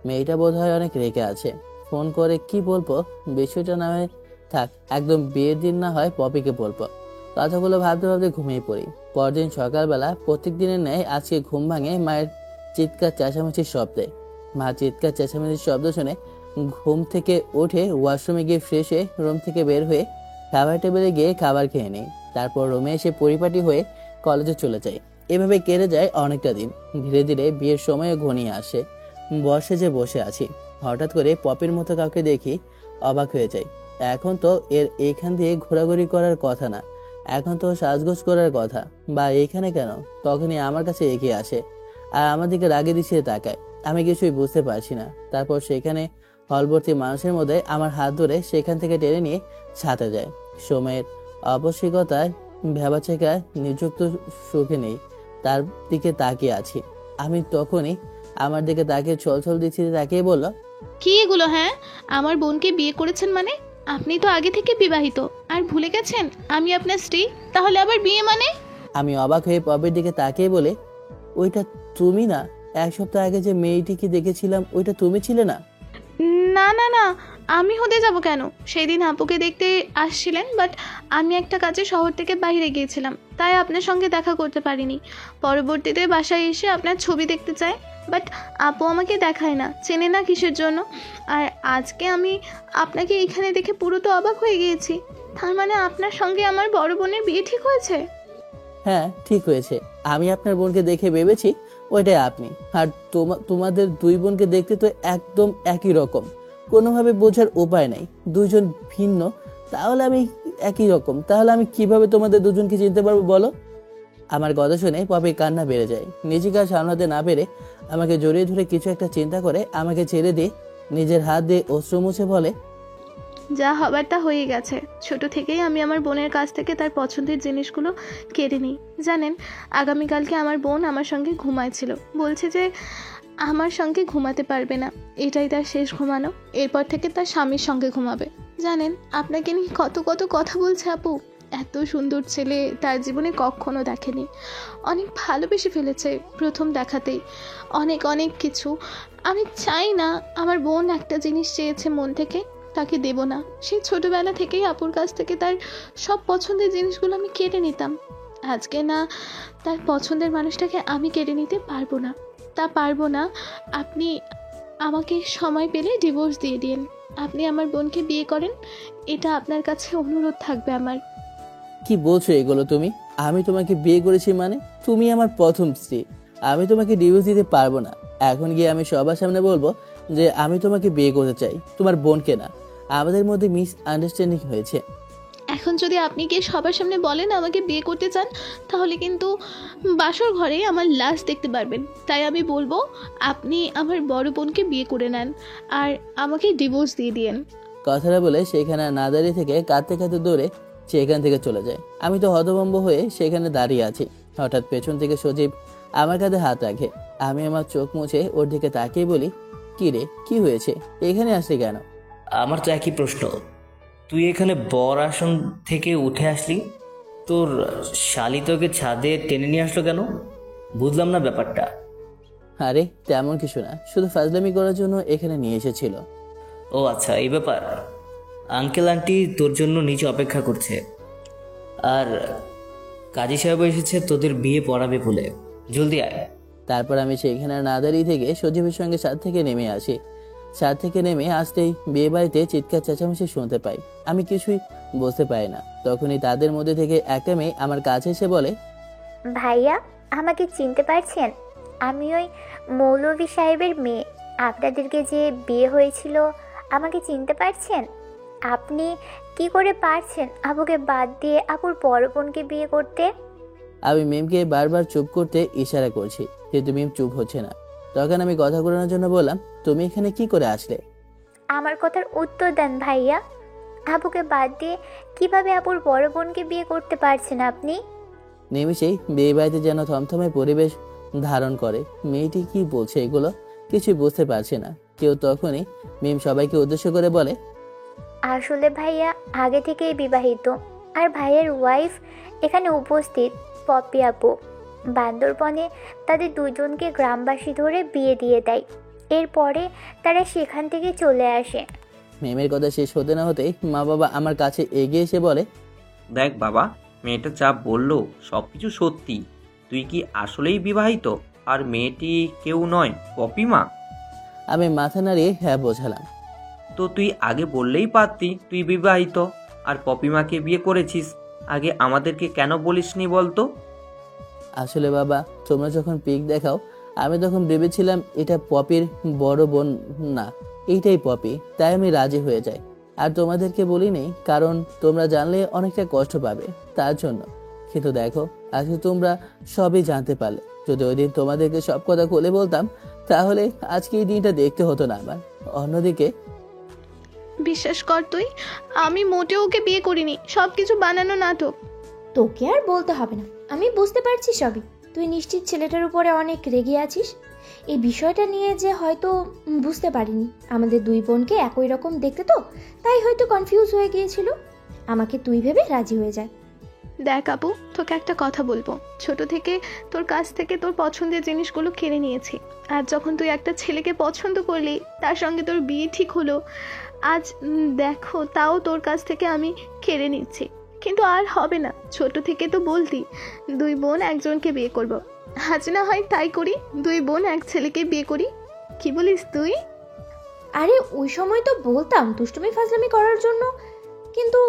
মেয়েটা বোধহয় অনেক রেগে আছে। ফোন করে কি বলবো, বিষয়টা না হয় থাক, একদম বিয়ের দিন না হয় পপিকে বলবো। কথাগুলো ভাবতে ভাবতে ঘুমিয়ে পড়ি। পরদিন সকালবেলা প্রত্যেক দিনের ন্যায় আজকে ঘুম ভাঙে মায়ের চিৎকার চেঁচামেচির শব্দে। মা চিৎকার চেঁচামেচির শব্দ শুনে ঘুম থেকে উঠে ওয়াশরুমে গিয়ে ফ্রেশ হয়ে রুম থেকে বের হয়ে খাবার টেবিলে গিয়ে খাবার খেয়ে নিই। তারপর রুমে এসে পরিপাটি হয়ে কলেজে চলে যাই। এভাবে কেটে যায় অনেকটা দিন। ধীরে ধীরে বিয়ের সময়ও ঘনিয়ে আসে। বসে যে বসে আছি, হঠাৎ করে পপির মতো কাউকে দেখি, অবাক হয়ে যাই। এখন তো এর এইখান দিয়ে ঘোরাঘুরি করার কথা না, এখন তো সাজগোজ করার কথা। বা এইখানে কেন? তখনই আমার কাছে এগিয়ে আসে আর আমার দিকে রাগে দিশিয়ে তাকায়। আমি কিছুই বুঝতে পারছি না। তারপর সেখানে হলভর্তি মানুষের মধ্যে আমার হাত ধরে সেখান থেকে টেনে নিয়ে ছাতে যায়। সময়ের আবশ্যিকতায় ভেবাচেকায় নিযুক্ত সুখে নেই, তার দিকে তাকিয়ে আছি। আমি তখনই আমার দিকে তাকিয়ে ছলছল দৃষ্টিতে তাকিয়ে বলল, কি এগুলো? হ্যাঁ, আমার বোনকে বিয়ে করেছেন মানে? আপনি তো আগে থেকে বিবাহিত, আর ভুলে গেছেন আমি আপনার স্ত্রী? তাহলে আবার বিয়ে মানে? আমি অবাক হয়ে পপের দিকে তাকিয়ে বলে, ওইটা তুমি না? এক সপ্তাহ আগে যে মেয়েটিকে দেখেছিলাম ওইটা তুমি ছিলে না? না না না, আমি হতে যাব কেন? সেই দিন আপুকে দেখতে আসছিলেন, বাট আমি একটা কাজে শহর থেকে বাইরে গিয়েছিলাম, তাই আপনার সঙ্গে দেখা করতে পারিনি। পরবর্তীতে বাসায় এসে আপনার ছবি দেখতে চাই, বাট আপু আমাকে দেখায় না, চেনে না কিসের জন্য। আর আজকে আমি আপনাকে এখানে দেখে পুরো তো অবাক হয়ে গিয়েছি। তার মানে আপনার সঙ্গে আমার বড় বোনের বিয়ে ঠিক হয়েছে? হ্যাঁ, ঠিক হয়েছে। আমি আপনার বোনকে দেখে ভেবেছি ওইটাই আপনি। আর তোমাদের দুই বোনকে দেখতে তো একদম একই রকম, কোনোভাবে বোঝার উপায় নেই। দুইজন ভিন্ন, তাহলে আমি একই রকম, তাহলে আমি কিভাবে তোমাদের দুজনকে চিনতে পারবো বলো? আমার কথা শুনে পপি কান্না বেড়ে যায়। নিজেকে আর সামলাতে না পেরে আমাকে জড়িয়ে ধরে কিছু একটা চিন্তা করে আমাকে ছেড়ে দিয়ে নিজের হাত দিয়ে অশ্রু মুছে বলে, যা হবার তা হয়ে গেছে। ছোট থেকেই আমি আমার বোনের কাছ থেকে তার পছন্দের জিনিসগুলো কেড়ে নিই। জানেন, আগামীকালকে আমার বোন আমার সঙ্গে ঘুমাইছিল, বলছে যে আমার সঙ্গে ঘুমাতে পারবে না, এটাই তার শেষ ঘুমানো, এরপর থেকে তার স্বামীর সঙ্গে ঘুমাবে। জানেন, আপনাকে নিয়ে কত কত কথা বলছে আপু। এত সুন্দর ছেলে তার জীবনে কখনো দেখেনি, অনেক ভালোবেসে ফেলেছে প্রথম দেখাতেই, অনেক অনেক কিছু। আমি চাই না, আমার বোন একটা জিনিস চেয়েছে মন থেকে, তাকে দেব না। সেই ছোটবেলা থেকেই আপুর কাছ থেকে তার সব পছন্দের জিনিসগুলো আমি কেড়ে নিতাম। আজকে না, তার পছন্দের মানুষটাকে আমি কেড়ে নিতে পারবো না, তা পারবো না। আপনি আমাকে সময় পেলে ডিভোর্স দিয়ে দিন, আপনি আমার বোনকে বিয়ে করেন, এটা আপনার কাছে অনুরোধ থাকবে আমার। কি বলছো এগুলো তুমি? আমি তোমাকে বিয়ে করেছি মানে? তুমি আমার প্রথম স্ত্রী, আমি তোমাকে ডিভোর্স দিতে পারবো না। এখন গিয়ে আমি সবার সামনে বলবো যে আমি তোমাকে বিয়ে করতে চাই, তোমার বোনকে না। আমাদের মধ্যে মিস আন্ডারস্ট্যান্ডিং হয়েছে। এখন যদি আপনি গিয়ে সবার সামনে বলেন আমাকে বিয়ে করতে চান, তাহলে কিন্তু বাসর ঘরে আমার লাশ দেখতে পারবেন। তাই আমি বলবো আপনি আমার বড় বোনকে বিয়ে করে নেন আর আমাকে ডিভোর্স দিয়ে দিন। কথাটা বলে সেখানে না দাঁড়িয়ে থেকে কাঁদতে কাঁদতে দৌড়ে সেখান থেকে চলে যায়। আমি তো হতভম্ব হয়ে সেখানে দাঁড়িয়ে আছি। হঠাৎ পেছন থেকে সজীব আমার কাঁধে হাত রাখে। আমি আমার চোখ মুছে ওর দিকে তাকিয়ে বলি, কি রে, কি হয়েছে? এখানে আসলি কেন? আমার তো একই প্রশ্ন। তুই এখানে বর আসন থেকে উঠে আসলি, তোর শালি তোকে ছাদে টেনে নিয়ে আসলো কেন? বুঝলাম না ব্যাপারটা। আরে তেমন কিছু না, শুধু ফাজলামি করার জন্য এখানে নিয়ে এসেছিল। ও আচ্ছা, এই ব্যাপার। আঙ্কেল আন্টি তোর জন্য নিচে অপেক্ষা করছে, আর কাজী সাহেব এসেছে তোদের বিয়ে পড়াবে বলে। জলদি আয়। তারপর আমি সেখানে না দাঁড়িয়ে থেকে সজীবের সঙ্গে ছাদ থেকে নেমে আসি। ছাদ থেকে নেমে আসতেই বিয়ে বাড়িতে চিৎকার চেঁচামেচি শুনতে পাই। আমি কিছুই বুঝতে পারি না। তখনই তাদের মধ্যে থেকে একটা মেয়ে আমার কাছে এসে বলে, ভাইয়া, আমাকে চিনতে পারছেন? আমি ওই মৌলভী সাহেবের মেয়ে। আপনাদেরকে যে বিয়ে হয়েছিল, আমাকে চিনতে পারছেন? আপনি কি করে পারছেন আপুকে বাদ দিয়ে আপুর বড় বোনকে বিয়ে করতে? আমি মিমকে বারবার চুপ করতে ইশারা করছি, কিন্তু মিম চুপ হচ্ছে না। তখন আমি কথা ঘোরানোর জন্য বললাম, তুমি এখানে কি করে আসলে? আমার কথার উত্তর দেন ভাইয়া। আবুকে বাদ দিয়ে কিভাবে আপুর বড় বোনকে বিয়ে করতে পারছেন আপনি? নিমিষেই বিয়ে বাড়িতে যেন থমথমে পরিবেশ ধারণ করে। মেয়েটি কি বলছে এগুলো কিছুই বুঝতে পারছে না। কেউ তখনই মিম সবাইকে উদ্দেশ্য করে বলে, আসলে ভাইয়া আগে থেকেই বিবাহিত, আর ভাইয়ের ওয়াইফ এখানে উপস্থিত, পপি আপু। বান্দরবনে তাদের দুজনকে গ্রামবাসী ধরে বিয়ে দিয়ে দেয়। এরপরে তারা সেখান থেকে চলে আসে। মিমের কথা শেষ হতে না হতেই মা বাবা আমার কাছে এগিয়ে এসে বলে, দেখ বাবা, মেয়েটা যা বললো সব কিছু সত্যি। তুই কি আসলেই বিবাহিত? আর মেয়েটি কেউ নয়, পপি মা? আমি মাথা নাড়িয়ে হ্যাঁ বোঝালাম। তো তুই আগে বললেই পারতি তুই বিবাহিত আর পপিমাকে বিয়ে করেছিস। আগে আমাদেরকে কেন বলিসনি বলতো? আসলে বাবা, তোমরা যখন পিক দেখাও আমি তখন ভেবেছিলাম এটা পপির বড় বোন না, এইটাই পপি, তাই আমি রাজি হয়ে যাই। আর তোমাদেরকে বলিনি কারণ তোমরা জানলে অনেকটা কষ্ট পাবে তার জন্য। কিন্তু দেখো আজকে তোমরা সবই জানতে পারলে। যদি ওই দিন তোমাদেরকে সব কথা খুলে বলতাম তাহলে আজকে এই দিনটা দেখতে হতো না আমার। অন্যদিকে বিশ্বাস কর তুই, আমি মোটেও ওকে বিয়ে করিনি, সব কিছু বানানো নাটক। তোকে আর বলতে হবে না, আমি বুঝতে পারছি সবই। তুই নিশ্চিত ছেলেটার উপরে অনেক রেগে আছিস। এই বিষয়টা নিয়ে যে হয়তো বুঝতে পারিনি, আমাদের দুই বোনকে একই রকম দেখতে তো, তাই হয়তো কনফিউজ হয়ে গিয়েছিল। আমাকে তুই ভেবে রাজি হয়ে যায়। দেখ আপু, তোকে একটা কথা বলবো। ছোট থেকে তোর কাছ থেকে তোর পছন্দের জিনিসগুলো কিনে নিয়েছি। আর যখন তুই একটা ছেলেকে পছন্দ করলি, তার সঙ্গে তোর বিয়ে ঠিক হলো, আজ দেখো তাও তোর কাছ থেকে আমি কেড়ে নিচ্ছি। কিন্তু আর হবে না। ছোট থেকে তো বলতি দুই বোন একজনকে বিয়ে করব। আজ না হয় তাই করি, দুই বোন এক ছেলেকে বিয়ে করি। কি বলিস তুই? আরে ওই সময় তো বলতাম দুষ্টুমি ফাজলামি করার জন্য, কিন্তু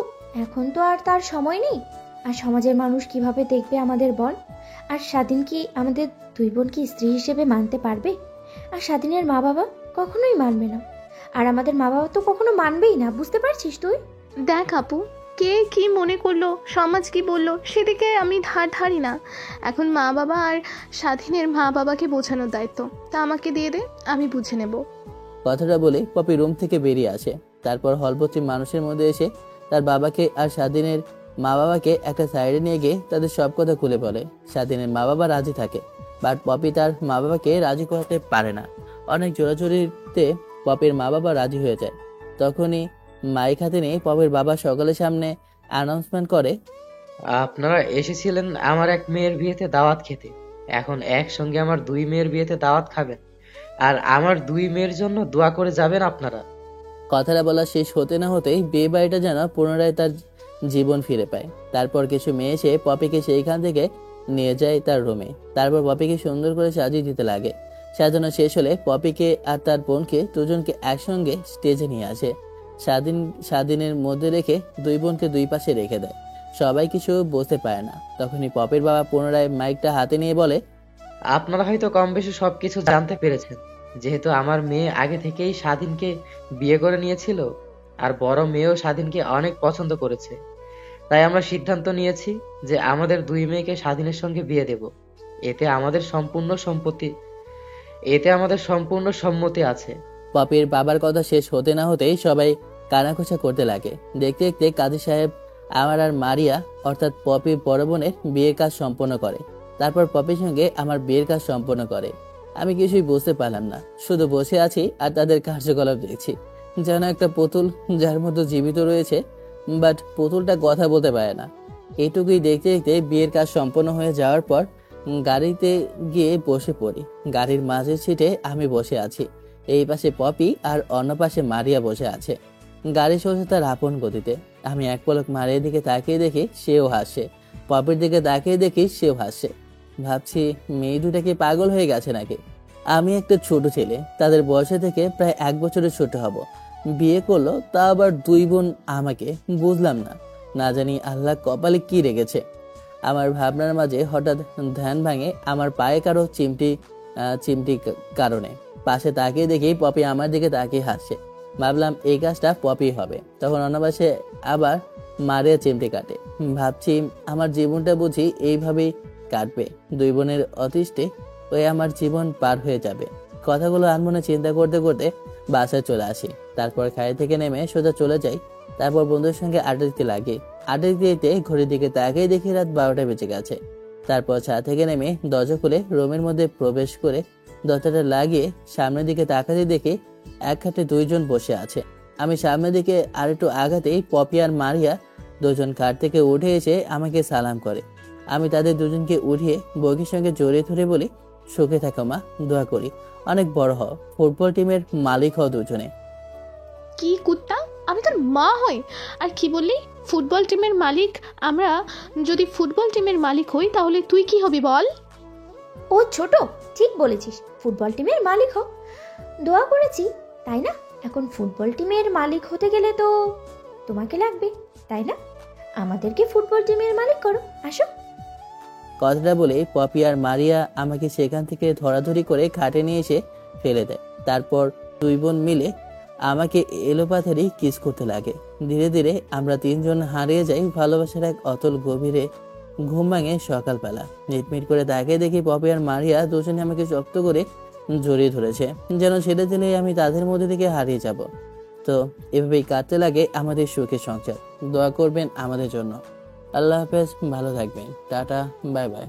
এখন তো আর তার সময় নেই। আর সমাজের মানুষ কিভাবে দেখবে আমাদের বল? আর স্বাধীন কি আমাদের দুই বোনকে স্ত্রী হিসেবে মানতে পারবে? আর স্বাধীনের মা বাবা কখনোই মানবে না, আর আমাদের মা বাবা তো কখনো মানবেই না। বুঝতে পারছিস তুই? দেখ আপু, কে কি মনে করলো, সমাজ কি বললো, সেদিকে আমি ধারি না। এখন মা বাবা আর স্বাধীনের মা বাবাকে বোঝানোর দায়িত্ব, তা আমাকে দিয়ে দে, আমি বুঝে নেব। কথাটা বলে পপি রুম থেকে বেরিয়ে আসে। তারপর হলভর্তি মানুষের মধ্যে এসে তার বাবাকে আর স্বাধীনের মা বাবাকে একটা সাইডে নিয়ে গিয়ে তাদের সব কথা খুলে বলে। স্বাধীনের মা বাবা রাজি থাকে, বাট পপি তার মা বাবাকে রাজি করাতে পারে না। অনেক জোরাজোরিতে পপির মা বাবা রাজি হয়ে যায়। তখনই মাইক হাতে নিয়ে পপির বাবা সকলের সামনে অ্যানাউন্সমেন্ট করে, আপনারা এসেছিলেন আমার এক মেয়ের বিয়েতে দাওয়াত খেতে, এখন একসঙ্গে আমার দুই মেয়ের বিয়েতে দাওয়াত খাবেন, আর আমার দুই মেয়ের জন্য দোয়া করে যাবেন আপনারা। কথাটা বলা শেষ হতে না হতেই বিয়ে বাড়িটা যেন পুনরায় তার জীবন ফিরে পায়। তারপর কিছু মেয়ে এসে পপিকে সেইখান থেকে নিয়ে যায় তার রুমে। তারপর পপিকে সুন্দর করে সাজিয়ে দিতে লাগে। সাজানো শেষ হলে পপিকে আর তার বোনকে দুজনকে একসঙ্গে স্টেজে নিয়ে আসে। স্বাধীনের মধ্যে রেখে দুই বোনকে দুই পাশে রেখে দেয়। সবাই কিছু বুঝতে পারে না। তখনই পপির বাবা পুনরায় মাইকটা হাতে নিয়ে বলে, আপনারা হয়তো কম বেশি সবকিছু জানতে পেরেছেন। যেহেতু আমার মেয়ে আগে থেকেই স্বাধীনকে বিয়ে করে নিয়েছিল, আর বড় মেয়েও স্বাধীনকে অনেক পছন্দ করেছে, তাই আমরা সিদ্ধান্ত নিয়েছি যে আমাদের দুই মেয়েকে স্বাধীনের সঙ্গে বিয়ে দেব। এতে আমাদের সম্পূর্ণ সম্মতি আছে। পপির বাবার কথা শেষ হতে না হতেই সবাই কানাঘোষা করতে লাগে। দেখতে দেখতে কাজী সাহেব আমার আর মারিয়া অর্থাৎ পপির বড় বোনের বিয়ের কাজ সম্পন্ন করে। তারপর পপির সঙ্গে আমার বিয়ের কাজ সম্পন্ন করে। আমি কিছুই বুঝতে পারলাম না, শুধু বসে আছি আর তাদের কার্যকলাপ দেখছি। যেন একটা পুতুল যার মধ্যে জীবিত রয়েছে, বাট পুতুলটা কথা বলতে পারে না। এইটুকুই দেখতে দেখতে বিয়ের কাজ সম্পন্ন হয়ে যাওয়ার পর গাড়িতে গিয়ে বসে পড়ি। গাড়ির মাঝের সিটে আমি বসে আছি, এই পাশে পপি আর অন্য পাশে মারিয়া বসে আছে। গাড়ি চলছে তার আপন গতিতে। আমি এক পলক মারিয়ার দিকে তাকিয়ে দেখি সেও হাসে, পপির দিকে তাকিয়ে দেখি সেও হাসে। ভাবছি মেয়ে দুটা কি পাগল হয়ে গেছে নাকি? আমি একটা ছোট ছেলে, তাদের বয়সে থেকে প্রায় 1 বছরের ছোট হব, বিয়ে করলো, তা আবার দুই বোন আমাকে। বুঝলাম না, না জানি আল্লাহ কপালে কি রেখেছে। আমার ভাবনার মাঝে হঠাৎ ধ্যান ভাঙে আমার পায়ে কারো চিমটি কারণে। পাশে তাকিয়ে দেখি পপি আমার দিকে তাকিয়ে হাসছে। ভাবলাম এই কাজটা পপি হবে। তখন অন্য পাশে আবার মারিয়া চিমটি কাটে। ভাবছি আমার জীবনটা বুঝি এইভাবেই কাটবে, দুই বোনের অতিষ্ঠে ওই আমার জীবন পার হয়ে যাবে। কথাগুলো আনমনে চিন্তা করতে করতে বাসায় চলে আসি। তারপর গাড়ি থেকে নেমে সোজা চলে যাই তারপর বন্ধুদের সঙ্গে আড্ডা দিতে লাগে। আড্ডা দিতে দিতে ঘড়ির দিকে তাকিয়ে দেখি রাত 12টা বেজে গেছে। তারপর ছাদ থেকে নেমে দরজা খুলে রুমের মধ্যে প্রবেশ করে দরজাটা লাগিয়ে সামনের দিকে তাকাতে দেখি এক খাটে দুইজন বসে আছে। আমি সামনের দিকে আর একটু আগাতেই পপি আর মারিয়া দুজন খাট থেকে উঠে এসে আমাকে সালাম করে। আমি তাদের দুজনকে উঠিয়ে বউকের সঙ্গে জড়িয়ে ধরে বলি, সুখে থাকো মা, দোয়া করি অনেক বড় হও, ফুটবল টিমের মালিক হও দুজনে। কি কুত্তা, আমি তোর মা হই? আর কি বললি? ফুটবল টিমের মালিক? আমরা যদি ফুটবল টিমের মালিক হই তাহলে তুই কি হবি বল? ও ছোট, ঠিক বলেছিস, ফুটবল টিমের মালিক হোক। দোয়া করেছি তাই না? এখন ফুটবল টিমের মালিক হতে গেলে তো তোমাকে লাগবে, তাই না? আমাদেরকে ফুটবল টিমের মালিক করো, আসো। কথাটা বলে পপি আর মারিয়া আমাকে সেখান থেকে ধরাধরি করে খাটে নিয়ে এসে ফেলে দেয়। তারপর দুই বোন মিলে আমাকে এলোপাথারি কিস করতে লাগে। ধীরে ধীরে আমরা তিনজন হারিয়ে যাই ভালোবাসার এক অতল গভীরে। ঘুম ভাঙে সকালবেলা। মিটমিট করে তাকিয়ে দেখি পপি আর মারিয়া দুজনে আমাকে শক্ত করে জড়িয়ে ধরেছে, যেন ছেড়ে দিলেই আমি তাদের মধ্যে থেকে হারিয়ে যাব। তো এভাবেই কাটতে লাগে আমাদের সুখের সংসার। দোয়া করবেন আমাদের জন্য। আল্লাহ হাফেজ, ভালো থাকবেন, টাটা, বাই বাই।